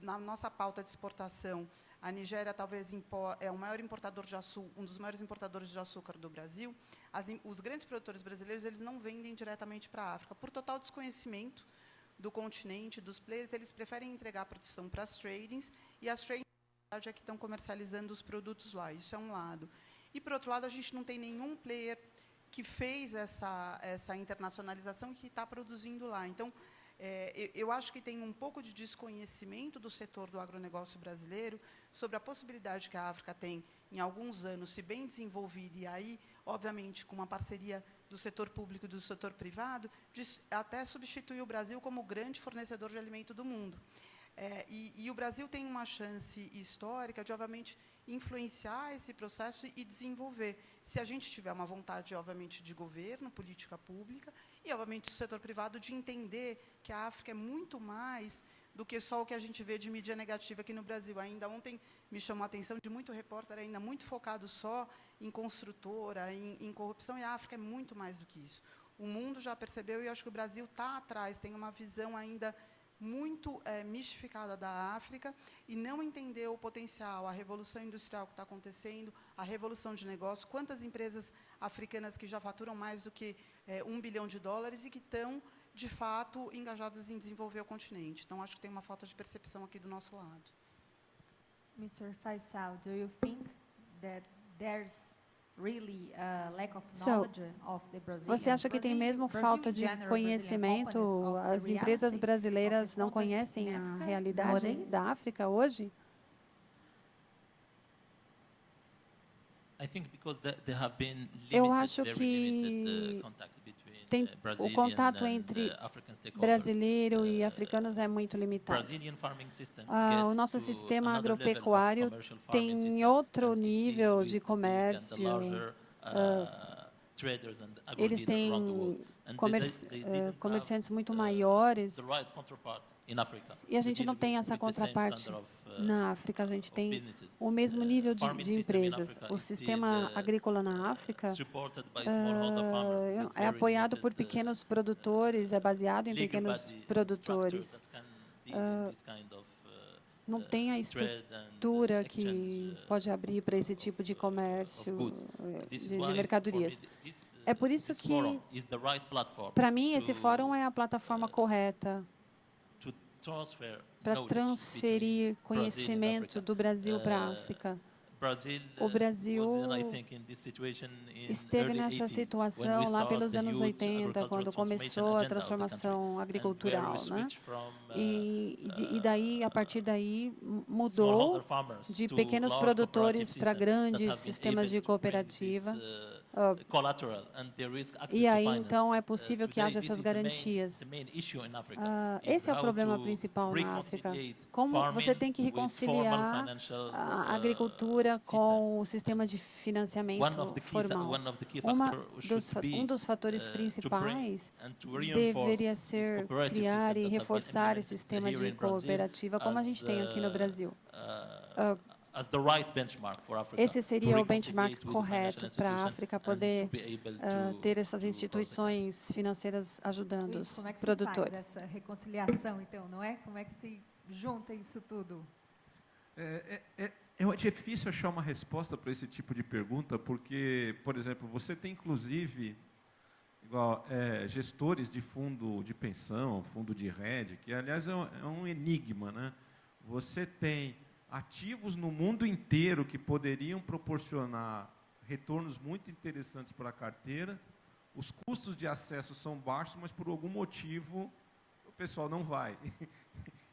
na nossa pauta de exportação, a Nigéria talvez é o maior importador de açúcar, um dos maiores importadores de açúcar do Brasil. Os grandes produtores brasileiros, eles não vendem diretamente para a África, por total desconhecimento do continente, dos players. Eles preferem entregar a produção para as tradings, e as tradings é que estão comercializando os produtos lá. Isso é um lado. E, por outro lado, a gente não tem nenhum player que fez essa internacionalização e que está produzindo lá. Então, eu acho que tem um pouco de desconhecimento do setor do agronegócio brasileiro sobre a possibilidade que a África tem, em alguns anos, se bem desenvolvida, e aí, obviamente, com uma parceria do setor público e do setor privado, de até substituir o Brasil como o grande fornecedor de alimento do mundo. E o Brasil tem uma chance histórica de, obviamente, influenciar esse processo e desenvolver, se a gente tiver uma vontade, obviamente, de governo, política pública, e, obviamente, o setor privado de entender que a África é muito mais do que só o que a gente vê de mídia negativa aqui no Brasil. Ainda ontem me chamou a atenção de muito repórter ainda muito focado só em construtora, em corrupção, e a África é muito mais do que isso. O mundo já percebeu, e acho que o Brasil está atrás, tem uma visão ainda muito mistificada da África, e não entendeu o potencial, a revolução industrial que está acontecendo, a revolução de negócio, quantas empresas africanas que já faturam mais do que $1 bilhão e que estão, de fato, engajadas em desenvolver o continente. Então, acho que tem uma falta de percepção aqui do nosso lado. Mr. Faisal, do you think that there's really a lack of knowledge of the Brazilian? Você acha que tem mesmo falta de conhecimento? As empresas brasileiras não conhecem a realidade da África hoje? Eu acho que tem o contato entre brasileiro e africanos é muito limitado. O nosso sistema agropecuário tem outro nível de comércio. Eles têm comerciantes muito maiores. E a gente não tem essa contraparte na África. A gente tem o mesmo nível de empresas. O sistema agrícola na África é apoiado por pequenos produtores, é baseado em pequenos produtores. Não tem a estrutura que pode abrir para esse tipo de comércio, de mercadorias. É por isso que, para mim, esse fórum é a plataforma correta para transferir conhecimento do Brasil para a África. O Brasil esteve nessa situação lá pelos anos 80, quando começou a transformação agricultural, né? E daí, a partir daí, mudou de pequenos produtores para grandes sistemas de cooperativa. E aí, então, é possível que haja essas garantias. Esse é o problema principal na África. Como você tem que reconciliar a agricultura com o sistema de financiamento formal. Um dos fatores principais deveria ser criar e reforçar esse sistema de cooperativa, como a gente tem aqui no Brasil. Esse seria o benchmark correto para a África poder ter essas instituições financeiras ajudando os produtores. Como é que se faz essa reconciliação, então, não é? Como é que se junta isso tudo? É difícil achar uma resposta para esse tipo de pergunta, porque, por exemplo, você tem, inclusive, gestores de fundo de pensão, fundo de hedge, que, aliás, é um enigma, né? Você tem ativos no mundo inteiro que poderiam proporcionar retornos muito interessantes para a carteira, os custos de acesso são baixos, mas, por algum motivo, o pessoal não vai.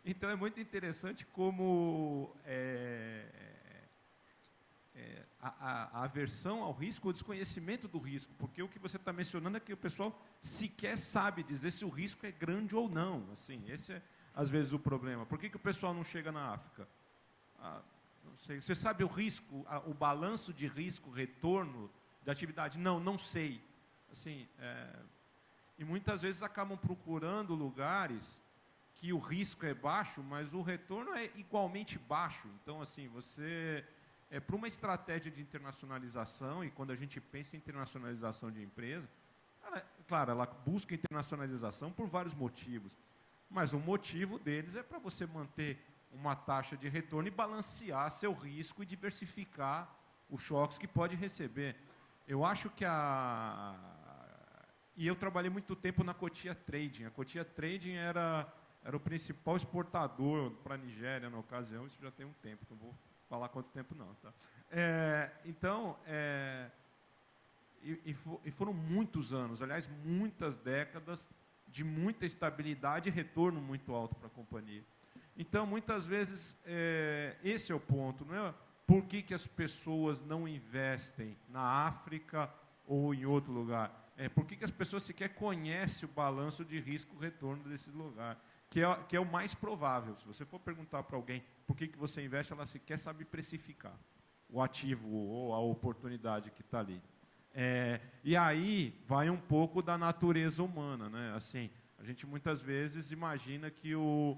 Então, é muito interessante como a aversão ao risco, o desconhecimento do risco, porque o que você está mencionando é que o pessoal sequer sabe dizer se o risco é grande ou não. Assim, esse é, às vezes, o problema. Por que o pessoal não chega na África? Não sei. Você sabe o risco, o balanço de risco, retorno da atividade? Não sei. Assim, e muitas vezes acabam procurando lugares que o risco é baixo, mas o retorno é igualmente baixo. Então, assim, para uma estratégia de internacionalização, e quando a gente pensa em internacionalização de empresa, ela busca internacionalização por vários motivos, mas um motivo deles é para você manter uma taxa de retorno e balancear seu risco e diversificar os choques que pode receber. Eu acho que E eu trabalhei muito tempo na Cotia Trading. A Cotia Trading era o principal exportador para a Nigéria na ocasião, isso já tem um tempo, não vou falar quanto tempo não. Tá? Foram muitos anos, aliás, muitas décadas de muita estabilidade e retorno muito alto para a companhia. Então, muitas vezes, esse é o ponto, não é? Por que as pessoas não investem na África ou em outro lugar? Por que as pessoas sequer conhecem o balanço de risco-retorno desse lugar? Que é o mais provável. Se você for perguntar para alguém por que você investe, ela sequer sabe precificar o ativo ou a oportunidade que está ali. E aí vai um pouco da natureza humana, né? Assim, a gente muitas vezes imagina que o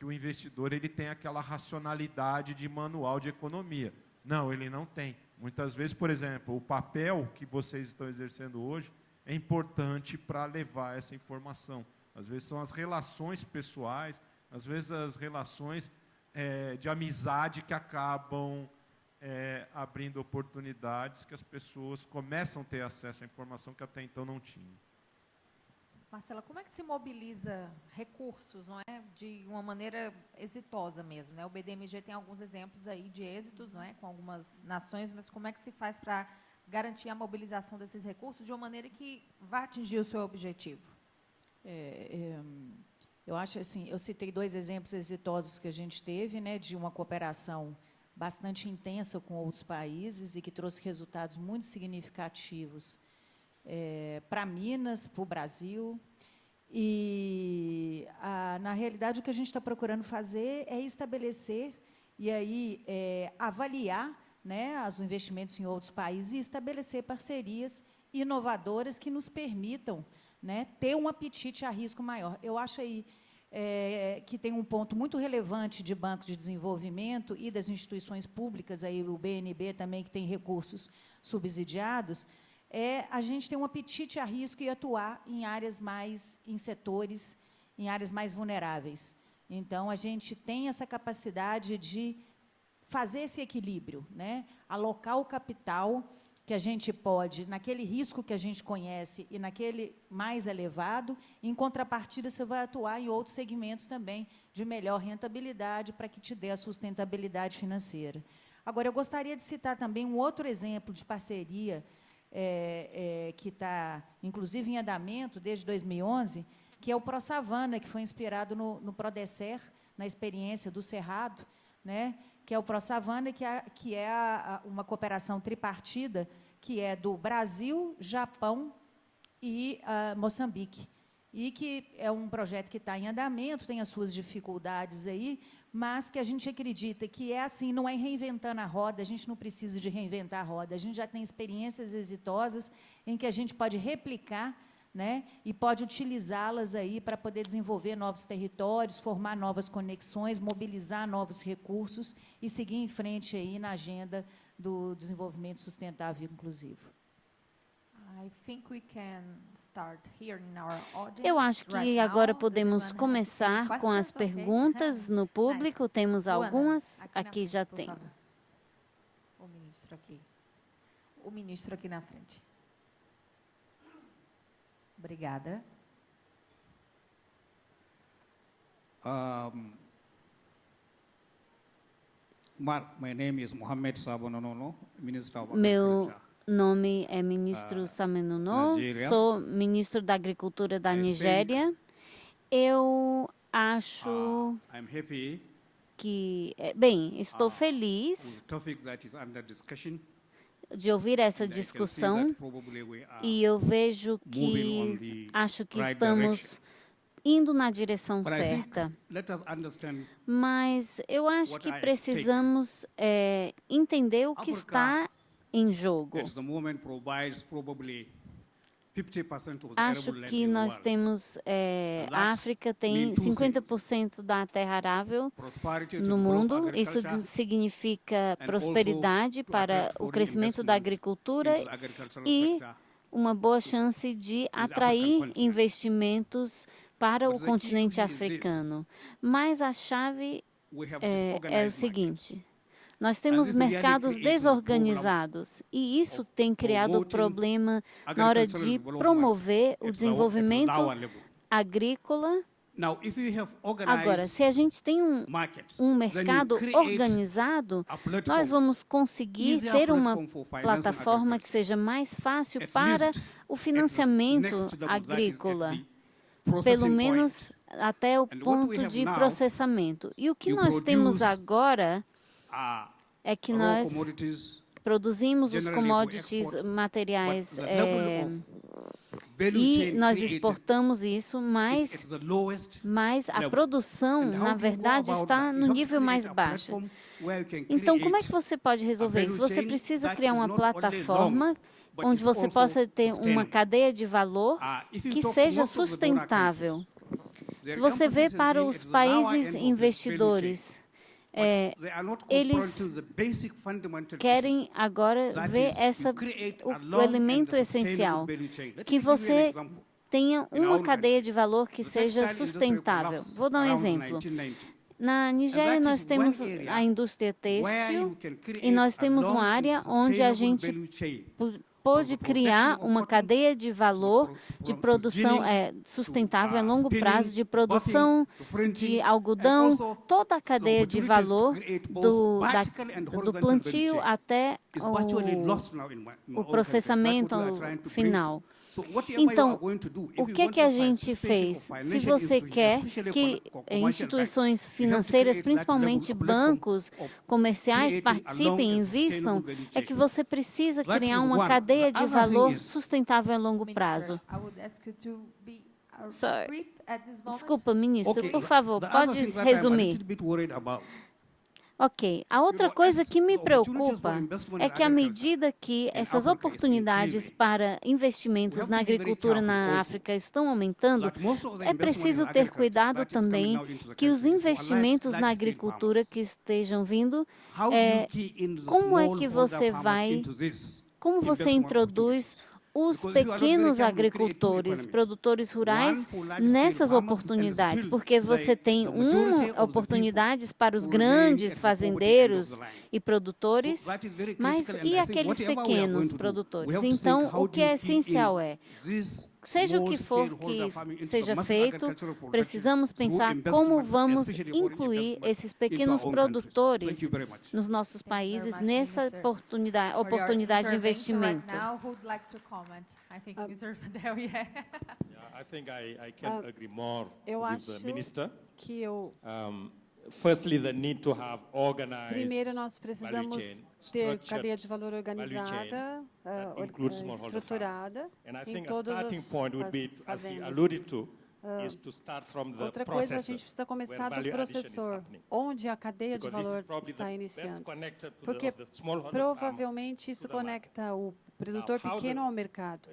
investidor ele tem aquela racionalidade de manual de economia. Não, ele não tem. Muitas vezes, por exemplo, o papel que vocês estão exercendo hoje é importante para levar essa informação. Às vezes são as relações pessoais, às vezes as relações de amizade que acabam abrindo oportunidades que as pessoas começam a ter acesso à informação que até então não tinham. Marcela, como é que se mobiliza recursos, não é, de uma maneira exitosa mesmo, né? O BDMG tem alguns exemplos aí de êxitos, não é, com algumas nações, mas como é que se faz para garantir a mobilização desses recursos de uma maneira que vá atingir o seu objetivo? Eu acho assim, eu citei 2 exemplos exitosos que a gente teve, né, de uma cooperação bastante intensa com outros países e que trouxe resultados muito significativos para Minas, para o Brasil. E, na realidade, o que a gente está procurando fazer é estabelecer e aí avaliar, né, os investimentos em outros países e estabelecer parcerias inovadoras que nos permitam, né, ter um apetite a risco maior. Eu acho aí que tem um ponto muito relevante de bancos de desenvolvimento e das instituições públicas, aí o BNB também, que tem recursos subsidiados, a gente ter um apetite a risco e atuar em setores, em áreas mais vulneráveis. Então, a gente tem essa capacidade de fazer esse equilíbrio, né? Alocar o capital que a gente pode, naquele risco que a gente conhece e naquele mais elevado, em contrapartida, você vai atuar em outros segmentos também de melhor rentabilidade para que te dê a sustentabilidade financeira. Agora, eu gostaria de citar também um outro exemplo de parceria que está, inclusive, em andamento desde 2011, que é o ProSavana, que foi inspirado no Prodesser, na experiência do Cerrado, né, que é o ProSavana, que é uma cooperação tripartida, que é do Brasil, Japão e Moçambique, e que é um projeto que está em andamento, tem as suas dificuldades aí, mas que a gente acredita que é assim, não é reinventando a roda, a gente não precisa de reinventar a roda, a gente já tem experiências exitosas em que a gente pode replicar, né, e pode utilizá-las aí para poder desenvolver novos territórios, formar novas conexões, mobilizar novos recursos e seguir em frente aí na agenda do desenvolvimento sustentável e inclusivo. Eu acho que agora podemos começar com as perguntas no público. Temos algumas? Aqui já tem. O ministro aqui na frente. Obrigada. My name is Mohamed Sabonono, Minister of Meu Agriculture. nome é ministro Samenono, sou ministro da Agricultura da Nigéria. Eu acho que, bem, estou feliz de ouvir essa discussão e eu vejo que acho que estamos indo na direção certa. Mas eu acho que precisamos entender o que está em jogo. Acho que nós temos, a África tem 50% da terra arável no mundo. Isso significa prosperidade para o crescimento da agricultura e uma boa chance de atrair investimentos para o continente africano. Mas a chave é o seguinte: nós temos mercados desorganizados e isso tem criado problema na hora de promover o desenvolvimento agrícola. Agora, se a gente tem um mercado organizado, nós vamos conseguir ter uma plataforma que seja mais fácil para o financiamento agrícola, pelo menos até o ponto de processamento. E o que nós temos agora é que nós produzimos os commodities, materiais, e nós exportamos isso, mas a produção, na verdade, está no nível mais baixo. Então, como é que você pode resolver isso? Você precisa criar uma plataforma onde você possa ter uma cadeia de valor que seja sustentável. Se você vê para os países investidores, eles querem agora ver o elemento essencial, que você tenha uma cadeia de valor que seja sustentável. Vou dar um exemplo. Na Nigéria, nós temos a indústria têxtil e nós temos uma área onde a gente pode criar uma cadeia de valor de produção sustentável a longo prazo, de produção de algodão, toda a cadeia de valor do plantio até o processamento final. Então, o que a gente fez? Se você quer que instituições financeiras, principalmente bancos comerciais, participem e invistam, é que você precisa criar uma cadeia de valor sustentável a longo prazo. Desculpa, ministro, por favor, pode resumir. Ok. A outra coisa que me preocupa é que, à medida que essas oportunidades para investimentos na agricultura na África estão aumentando, é preciso ter cuidado também que os investimentos na agricultura que estejam vindo, como você introduz os pequenos agricultores, produtores rurais, nessas oportunidades, porque você tem oportunidades para os grandes fazendeiros e produtores, mas e aqueles pequenos produtores? Então, o que é essencial é seja o que for que seja feito, precisamos pensar como vamos incluir esses pequenos produtores nos nossos países nessa oportunidade de investimento. Eu acho que primeiro nós precisamos ter cadeia de valor organizada, estruturada em todas as fazendas. Outra coisa, a gente precisa começar do processor, onde a cadeia de valor está iniciando, porque provavelmente isso conecta o produtor pequeno ao mercado.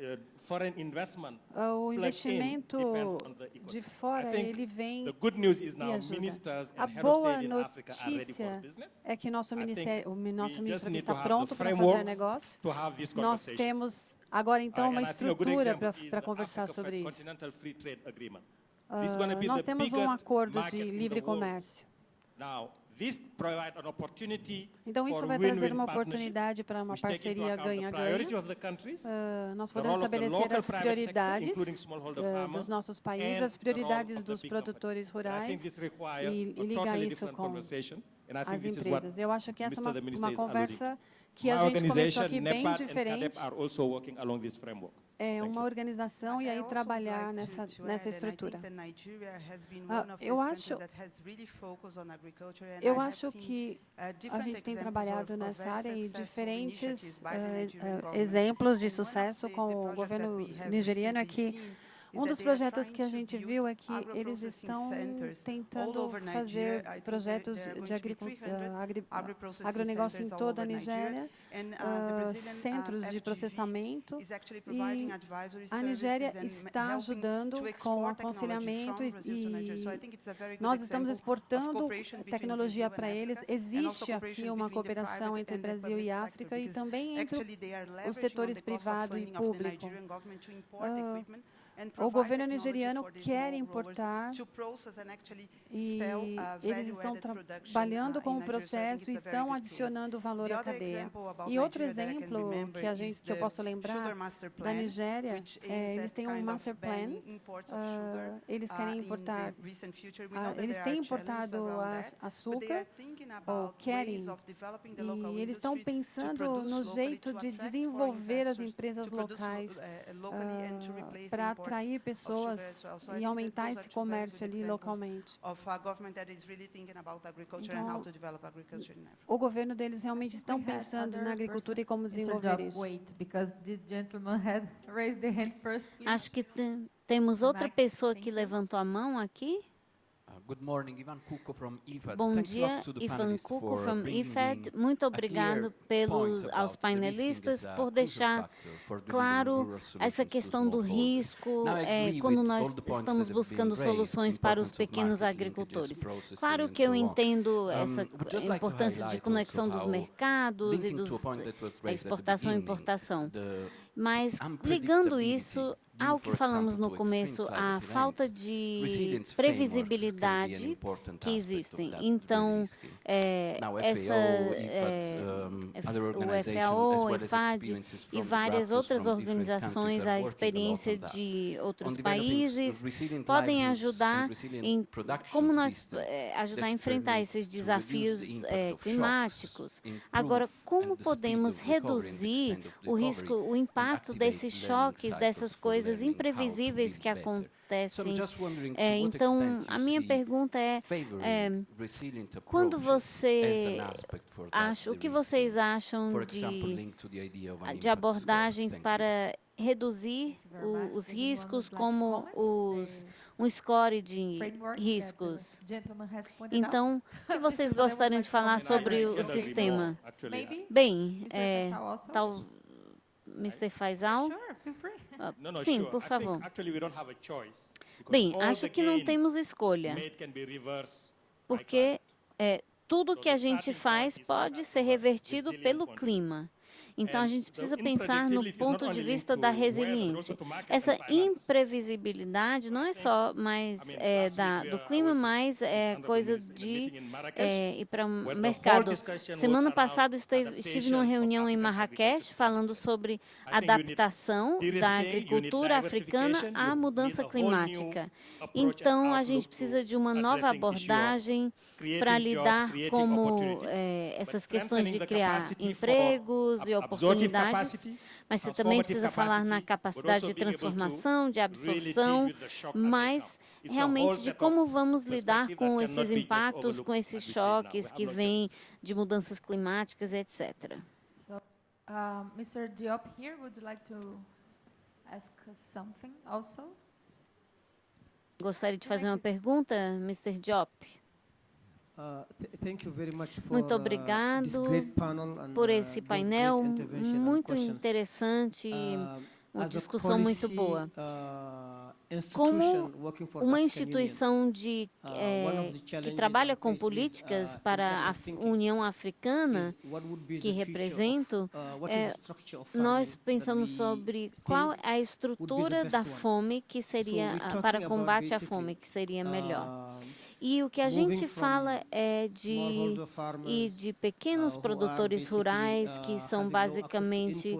O investimento de fora, ele vem e ajuda. A boa notícia é que o nosso ministro aqui está pronto para fazer negócio. Nós temos agora, então, uma estrutura para conversar sobre isso. Nós temos um acordo de livre comércio. Então, isso vai trazer uma oportunidade para uma parceria ganha-ganha. Nós podemos estabelecer as prioridades dos nossos países, as prioridades dos produtores rurais e ligar isso com as empresas. Eu acho que essa é uma conversa que a gente começou aqui bem diferente. É uma organização e aí trabalhar nessa estrutura. Eu acho que a gente tem trabalhado nessa área em diferentes exemplos de sucesso com o governo nigeriano. É que um dos projetos que a gente viu é que eles estão tentando fazer projetos de agronegócio em toda a Nigéria, centros de processamento, e a Nigéria está ajudando com o aconselhamento e nós estamos exportando tecnologia para eles. Existe aqui uma cooperação entre Brasil e África e também entre os setores privado e público. O governo nigeriano quer importar e eles estão trabalhando com o processo e estão adicionando valor à cadeia. E outro exemplo que eu posso lembrar da Nigéria, eles têm um master plan, eles querem importar, eles têm importado açúcar, ou querem, e eles estão pensando no jeito de desenvolver as empresas locais para atrair pessoas e aumentar esse comércio ali localmente. Então, o governo deles realmente estão pensando na agricultura e como desenvolver isso. Acho que temos outra pessoa que levantou a mão aqui. Bom dia, Ivan Cuco, from IFED. Muito obrigado aos painelistas por deixar claro essa questão do risco quando nós estamos buscando soluções para os pequenos agricultores. Claro que eu entendo essa importância de conexão dos mercados e da exportação e importação. Mas, ligando isso ao que falamos no começo, a falta de previsibilidade que existem. Então, o FAO, o EFAD e várias outras organizações, a experiência de outros países, podem ajudar em como nós ajudar a enfrentar esses desafios climáticos. Agora, como podemos reduzir o risco, o impacto desses choques, dessas coisas imprevisíveis que acontecem? Então, a minha pergunta é, quando você acha, o que vocês acham de abordagens para reduzir os riscos, como um score de riscos? Então, o que vocês gostariam de falar sobre o sistema? Bem, Mr. Faisal? Sim, por favor. Bem, acho que não temos escolha, porque tudo que a gente faz pode ser revertido pelo clima. Então, a gente precisa pensar no ponto de vista da resiliência. Essa imprevisibilidade não é só mais do clima, mas é coisa de ir para o mercado. Semana passada, estive numa reunião em Marrakech falando sobre adaptação da agricultura africana à mudança climática. Então, a gente precisa de uma nova abordagem para lidar com essas questões de criar empregos e oportunidades, mas você também precisa falar na capacidade de transformação, de absorção, mas realmente de como vamos lidar com esses impactos, com esses choques que vêm de mudanças climáticas, etc. So, Mr. Diop here, would you like to ask something also? Gostaria de fazer uma pergunta, Mr. Diop? Muito obrigado por esse painel muito interessante e uma discussão muito boa. Como uma instituição que trabalha com políticas para a União Africana, que represento, nós pensamos sobre qual é a estrutura da fome que seria, para combate à fome, que seria melhor. E o que a gente fala é de pequenos produtores rurais que são basicamente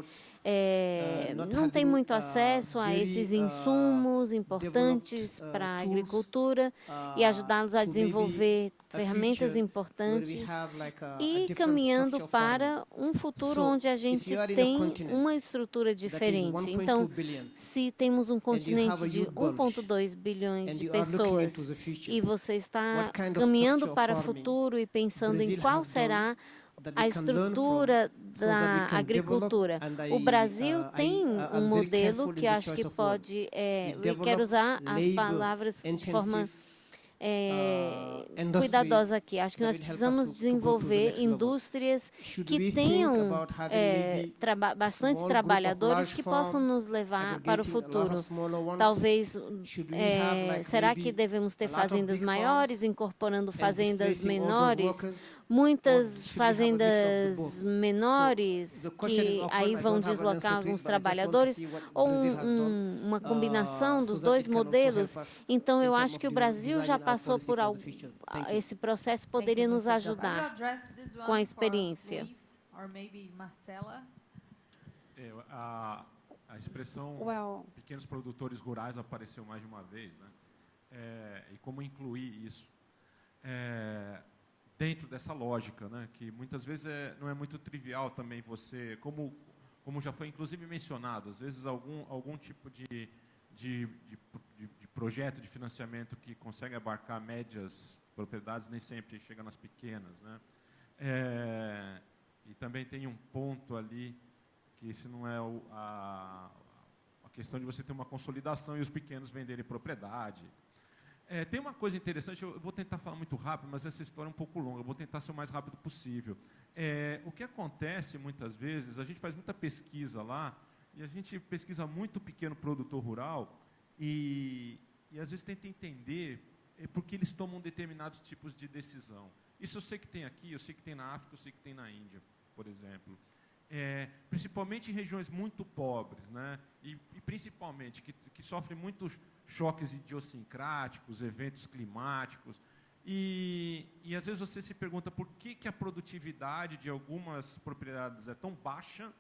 não têm muito acesso a esses insumos importantes para a agricultura e ajudá-los a desenvolver ferramentas importantes e caminhando para um futuro onde a gente tem uma estrutura diferente. Então, se temos um continente de 1,2 bilhões de pessoas e você está caminhando para o futuro e pensando em qual será a estrutura da agricultura. O Brasil tem um modelo que acho que pode, quero usar as palavras de forma cuidadosa aqui. Acho que nós precisamos desenvolver indústrias que tenham bastantes trabalhadores que possam nos levar para o futuro. Talvez, será que devemos ter fazendas maiores, incorporando fazendas menores? Muitas fazendas menores que aí vão deslocar alguns trabalhadores, ou uma combinação dos dois modelos. Então, eu acho que o Brasil já passou por esse processo, poderia nos ajudar com a experiência. A expressão pequenos produtores rurais apareceu mais de uma vez, né? E como incluir isso dentro dessa lógica, né? Que muitas vezes não é muito trivial também você, como já foi inclusive mencionado, às vezes algum tipo de projeto de financiamento que consegue abarcar médias propriedades nem sempre chega nas pequenas, né? E também tem um ponto ali que esse não é a questão de você ter uma consolidação e os pequenos venderem propriedade. Tem uma coisa interessante, eu vou tentar falar muito rápido, mas essa história é um pouco longa, eu vou tentar ser o mais rápido possível. O que acontece muitas vezes, a gente faz muita pesquisa lá, e a gente pesquisa muito pequeno produtor rural, e às vezes tenta entender por que eles tomam determinados tipos de decisão. Isso eu sei que tem aqui, eu sei que tem na África, eu sei que tem na Índia, por exemplo. Principalmente em regiões muito pobres, né? E principalmente que sofrem muitos choques idiosincráticos, eventos climáticos, e às vezes você se pergunta por que a produtividade de algumas propriedades é tão baixa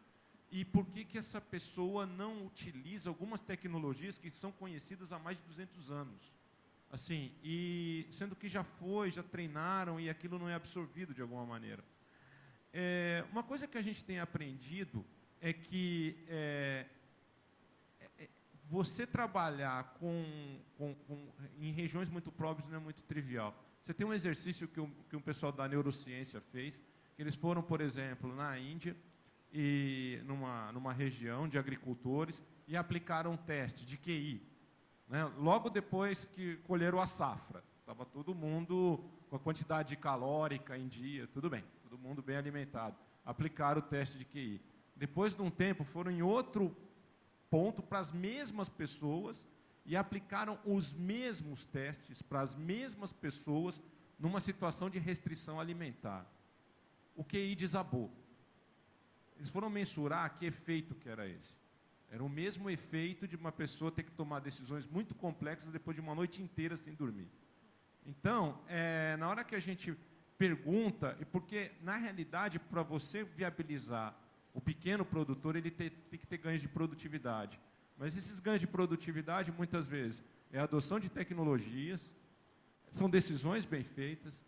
e por que essa pessoa não utiliza algumas tecnologias que são conhecidas há mais de 200 anos. Assim, e sendo que já treinaram e aquilo não é absorvido de alguma maneira. Uma coisa que a gente tem aprendido é que você trabalhar em regiões muito pobres não é muito trivial. Você tem um exercício que um pessoal da neurociência fez, que eles foram, por exemplo, na Índia, e numa região de agricultores, e aplicaram um teste de QI, né? Logo depois que colheram a safra. Estava todo mundo com a quantidade calórica em dia, tudo bem, todo mundo bem alimentado. Aplicaram o teste de QI. Depois de um tempo, foram em outro ponto para as mesmas pessoas e aplicaram os mesmos testes para as mesmas pessoas numa situação de restrição alimentar. O QI desabou. eles foram mensurar que efeito que era esse. Era o mesmo efeito de uma pessoa ter que tomar decisões muito complexas depois de uma noite inteira sem dormir. Então, na hora que a gente pergunta, porque, na realidade, para você viabilizar o pequeno produtor, ele tem que ter ganhos de produtividade. Mas esses ganhos de produtividade, muitas vezes, é a adoção de tecnologias, são decisões bem feitas,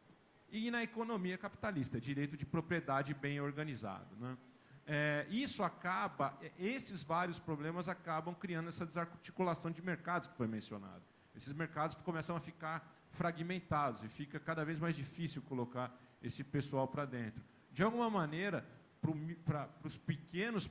e na economia capitalista, direito de propriedade bem organizado, né? Esses vários problemas acabam criando essa desarticulação de mercados que foi mencionado. Esses mercados começam a ficar fragmentados e fica cada vez mais difícil colocar esse pessoal para dentro. De alguma maneira, para as pequenas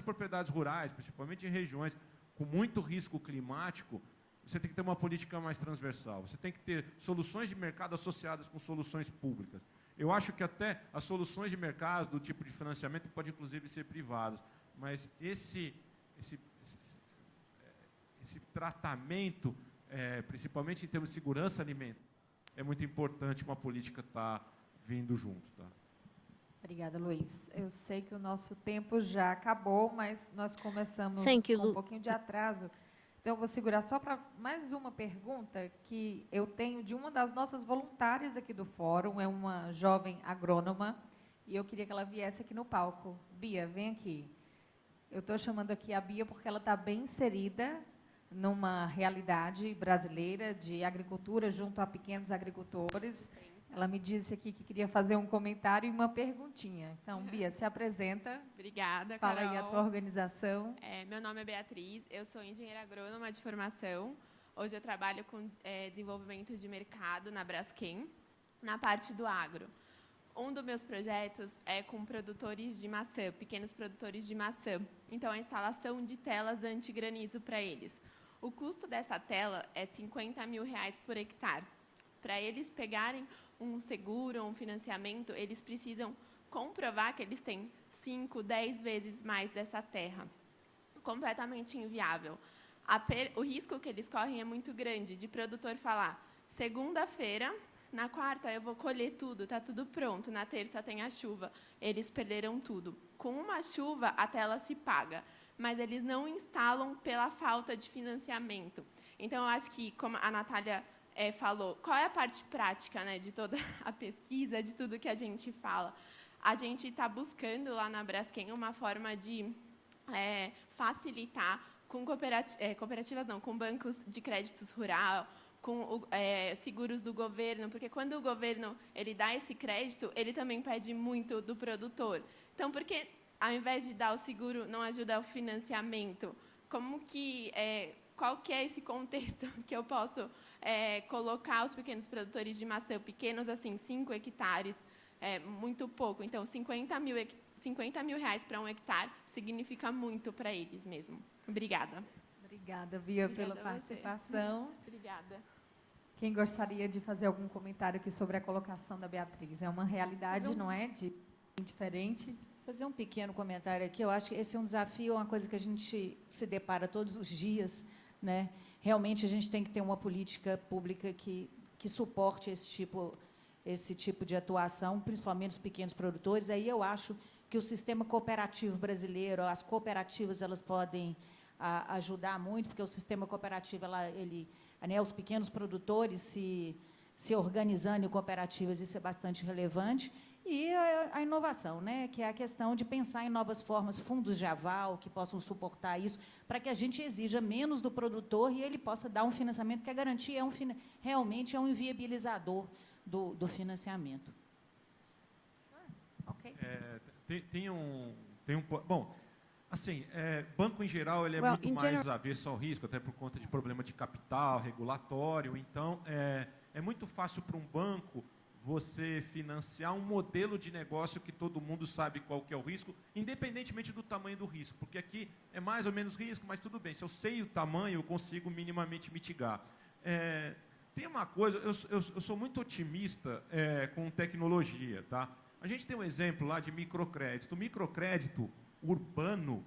propriedades rurais, principalmente em regiões com muito risco climático, você tem que ter uma política mais transversal. Você tem que ter soluções de mercado associadas com soluções públicas. Eu acho que até as soluções de mercado, do tipo de financiamento, podem, inclusive, ser privadas. Mas esse tratamento, principalmente em termos de segurança alimentar, é muito importante uma política estar vindo junto. Tá? Obrigada, Luiz. Eu sei que o nosso tempo já acabou, mas nós começamos com um pouquinho de atraso. Então, eu vou segurar só para mais uma pergunta que eu tenho de uma das nossas voluntárias aqui do fórum, é uma jovem agrônoma, e eu queria que ela viesse aqui no palco. Bia, vem aqui. Eu estou chamando aqui a Bia porque ela está bem inserida numa realidade brasileira de agricultura junto a pequenos agricultores. Ela me disse aqui que queria fazer um comentário e uma perguntinha. Então, Bia, se apresenta. Obrigada, Carol. Fala aí a tua organização. Meu nome é Beatriz, eu sou engenheira agrônoma de formação. Hoje eu trabalho com desenvolvimento de mercado na Braskem, na parte do agro. Um dos meus projetos é com produtores de maçã, pequenos produtores de maçã. Então, a instalação de telas anti-granizo para eles. O custo dessa tela é R$50 mil por hectare. Para eles pegarem um seguro, um financiamento, eles precisam comprovar que eles têm 5, 10 vezes mais dessa terra. Completamente inviável. O risco que eles correm é muito grande, de produtor falar, segunda-feira, na quarta eu vou colher tudo, está tudo pronto, na terça tem a chuva. Eles perderam tudo. Com uma chuva, a tela se paga, mas eles não instalam pela falta de financiamento. Então, eu acho que, como a Natália falou, qual é a parte prática, né, de toda a pesquisa, de tudo que a gente fala? A gente está buscando lá na Braskem uma forma de facilitar com cooperativas, não, com bancos de créditos rural, com seguros do governo, porque quando o governo ele dá esse crédito, ele também pede muito do produtor. Então, por que, ao invés de dar o seguro, não ajuda o financiamento? Qual que é esse contexto que eu posso colocar os pequenos produtores de maçã, pequenos assim, 5 hectares, muito pouco. Então, R$50 mil para um hectare significa muito para eles mesmo. Obrigada. Obrigada, Bia, pela participação. Obrigada. Quem gostaria de fazer algum comentário aqui sobre a colocação da Beatriz? É uma realidade, não é? Diferente. Fazer um pequeno comentário aqui. Eu acho que esse é um desafio, uma coisa que a gente se depara todos os dias, né? Realmente, a gente tem que ter uma política pública que suporte esse tipo de atuação, principalmente os pequenos produtores. Aí eu acho que o sistema cooperativo brasileiro, as cooperativas, elas podem ajudar muito, porque o sistema cooperativo, os pequenos produtores se organizando em cooperativas, isso é bastante relevante. E a inovação, né, que é a questão de pensar em novas formas, fundos de aval que possam suportar isso, para que a gente exija menos do produtor e ele possa dar um financiamento, que a garantia realmente é um inviabilizador do financiamento. Ok. Bom, assim, banco em geral ele é muito mais avesso ao risco, até por conta de problema de capital, regulatório. Então, é muito fácil para um banco você financiar um modelo de negócio que todo mundo sabe qual que é o risco, independentemente do tamanho do risco, porque aqui é mais ou menos risco, mas tudo bem, se eu sei o tamanho, eu consigo minimamente mitigar. Tem uma coisa, eu sou muito otimista com tecnologia, tá? A gente tem um exemplo lá de microcrédito. O microcrédito urbano,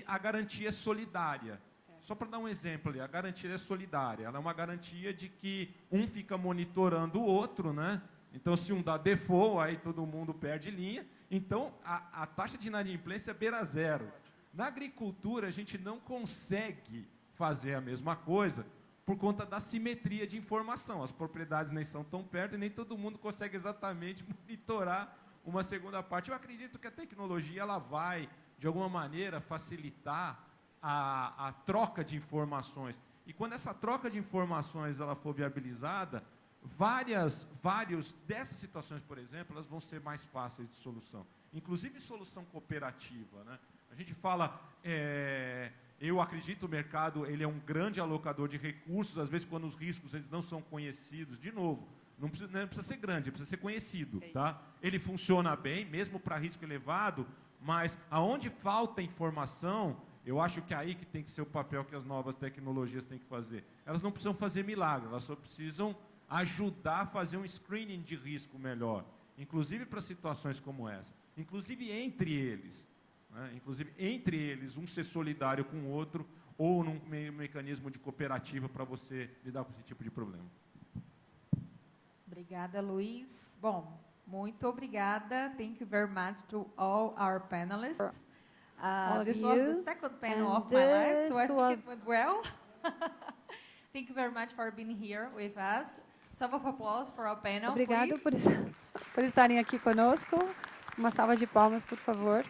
a garantia é solidária. Só para dar um exemplo ali, a garantia é solidária. Ela é uma garantia de que um fica monitorando o outro, né? Então, se um dá default, aí todo mundo perde linha. Então, a taxa de inadimplência beira zero. Na agricultura, a gente não consegue fazer a mesma coisa por conta da simetria de informação. As propriedades nem são tão perto e nem todo mundo consegue exatamente monitorar uma segunda parte. Eu acredito que a tecnologia ela vai, de alguma maneira, facilitar a troca de informações. E quando essa troca de informações ela for viabilizada, vários dessas situações, por exemplo, elas vão ser mais fáceis de solução. Inclusive solução cooperativa, né? A gente fala, eu acredito que o mercado ele é um grande alocador de recursos, às vezes quando os riscos eles não são conhecidos, de novo, não precisa ser grande, precisa ser conhecido. Tá? Ele funciona bem, mesmo para risco elevado, mas aonde falta informação, eu acho que é aí que tem que ser o papel que as novas tecnologias têm que fazer. Elas não precisam fazer milagre, elas só precisam ajudar a fazer um screening de risco melhor, inclusive para situações como essa, inclusive entre eles. Né? Inclusive, entre eles, um ser solidário com o outro ou num mecanismo de cooperativa para você lidar com esse tipo de problema. Obrigada, Luiz. Bom, muito obrigada. Thank you very much to all our panelists. This was the second panel of my life, so I think it went well. Thank you very much for being here with us. Some of applause for our panel, Obrigado por estarem aqui conosco. Uma salva de palmas, por favor.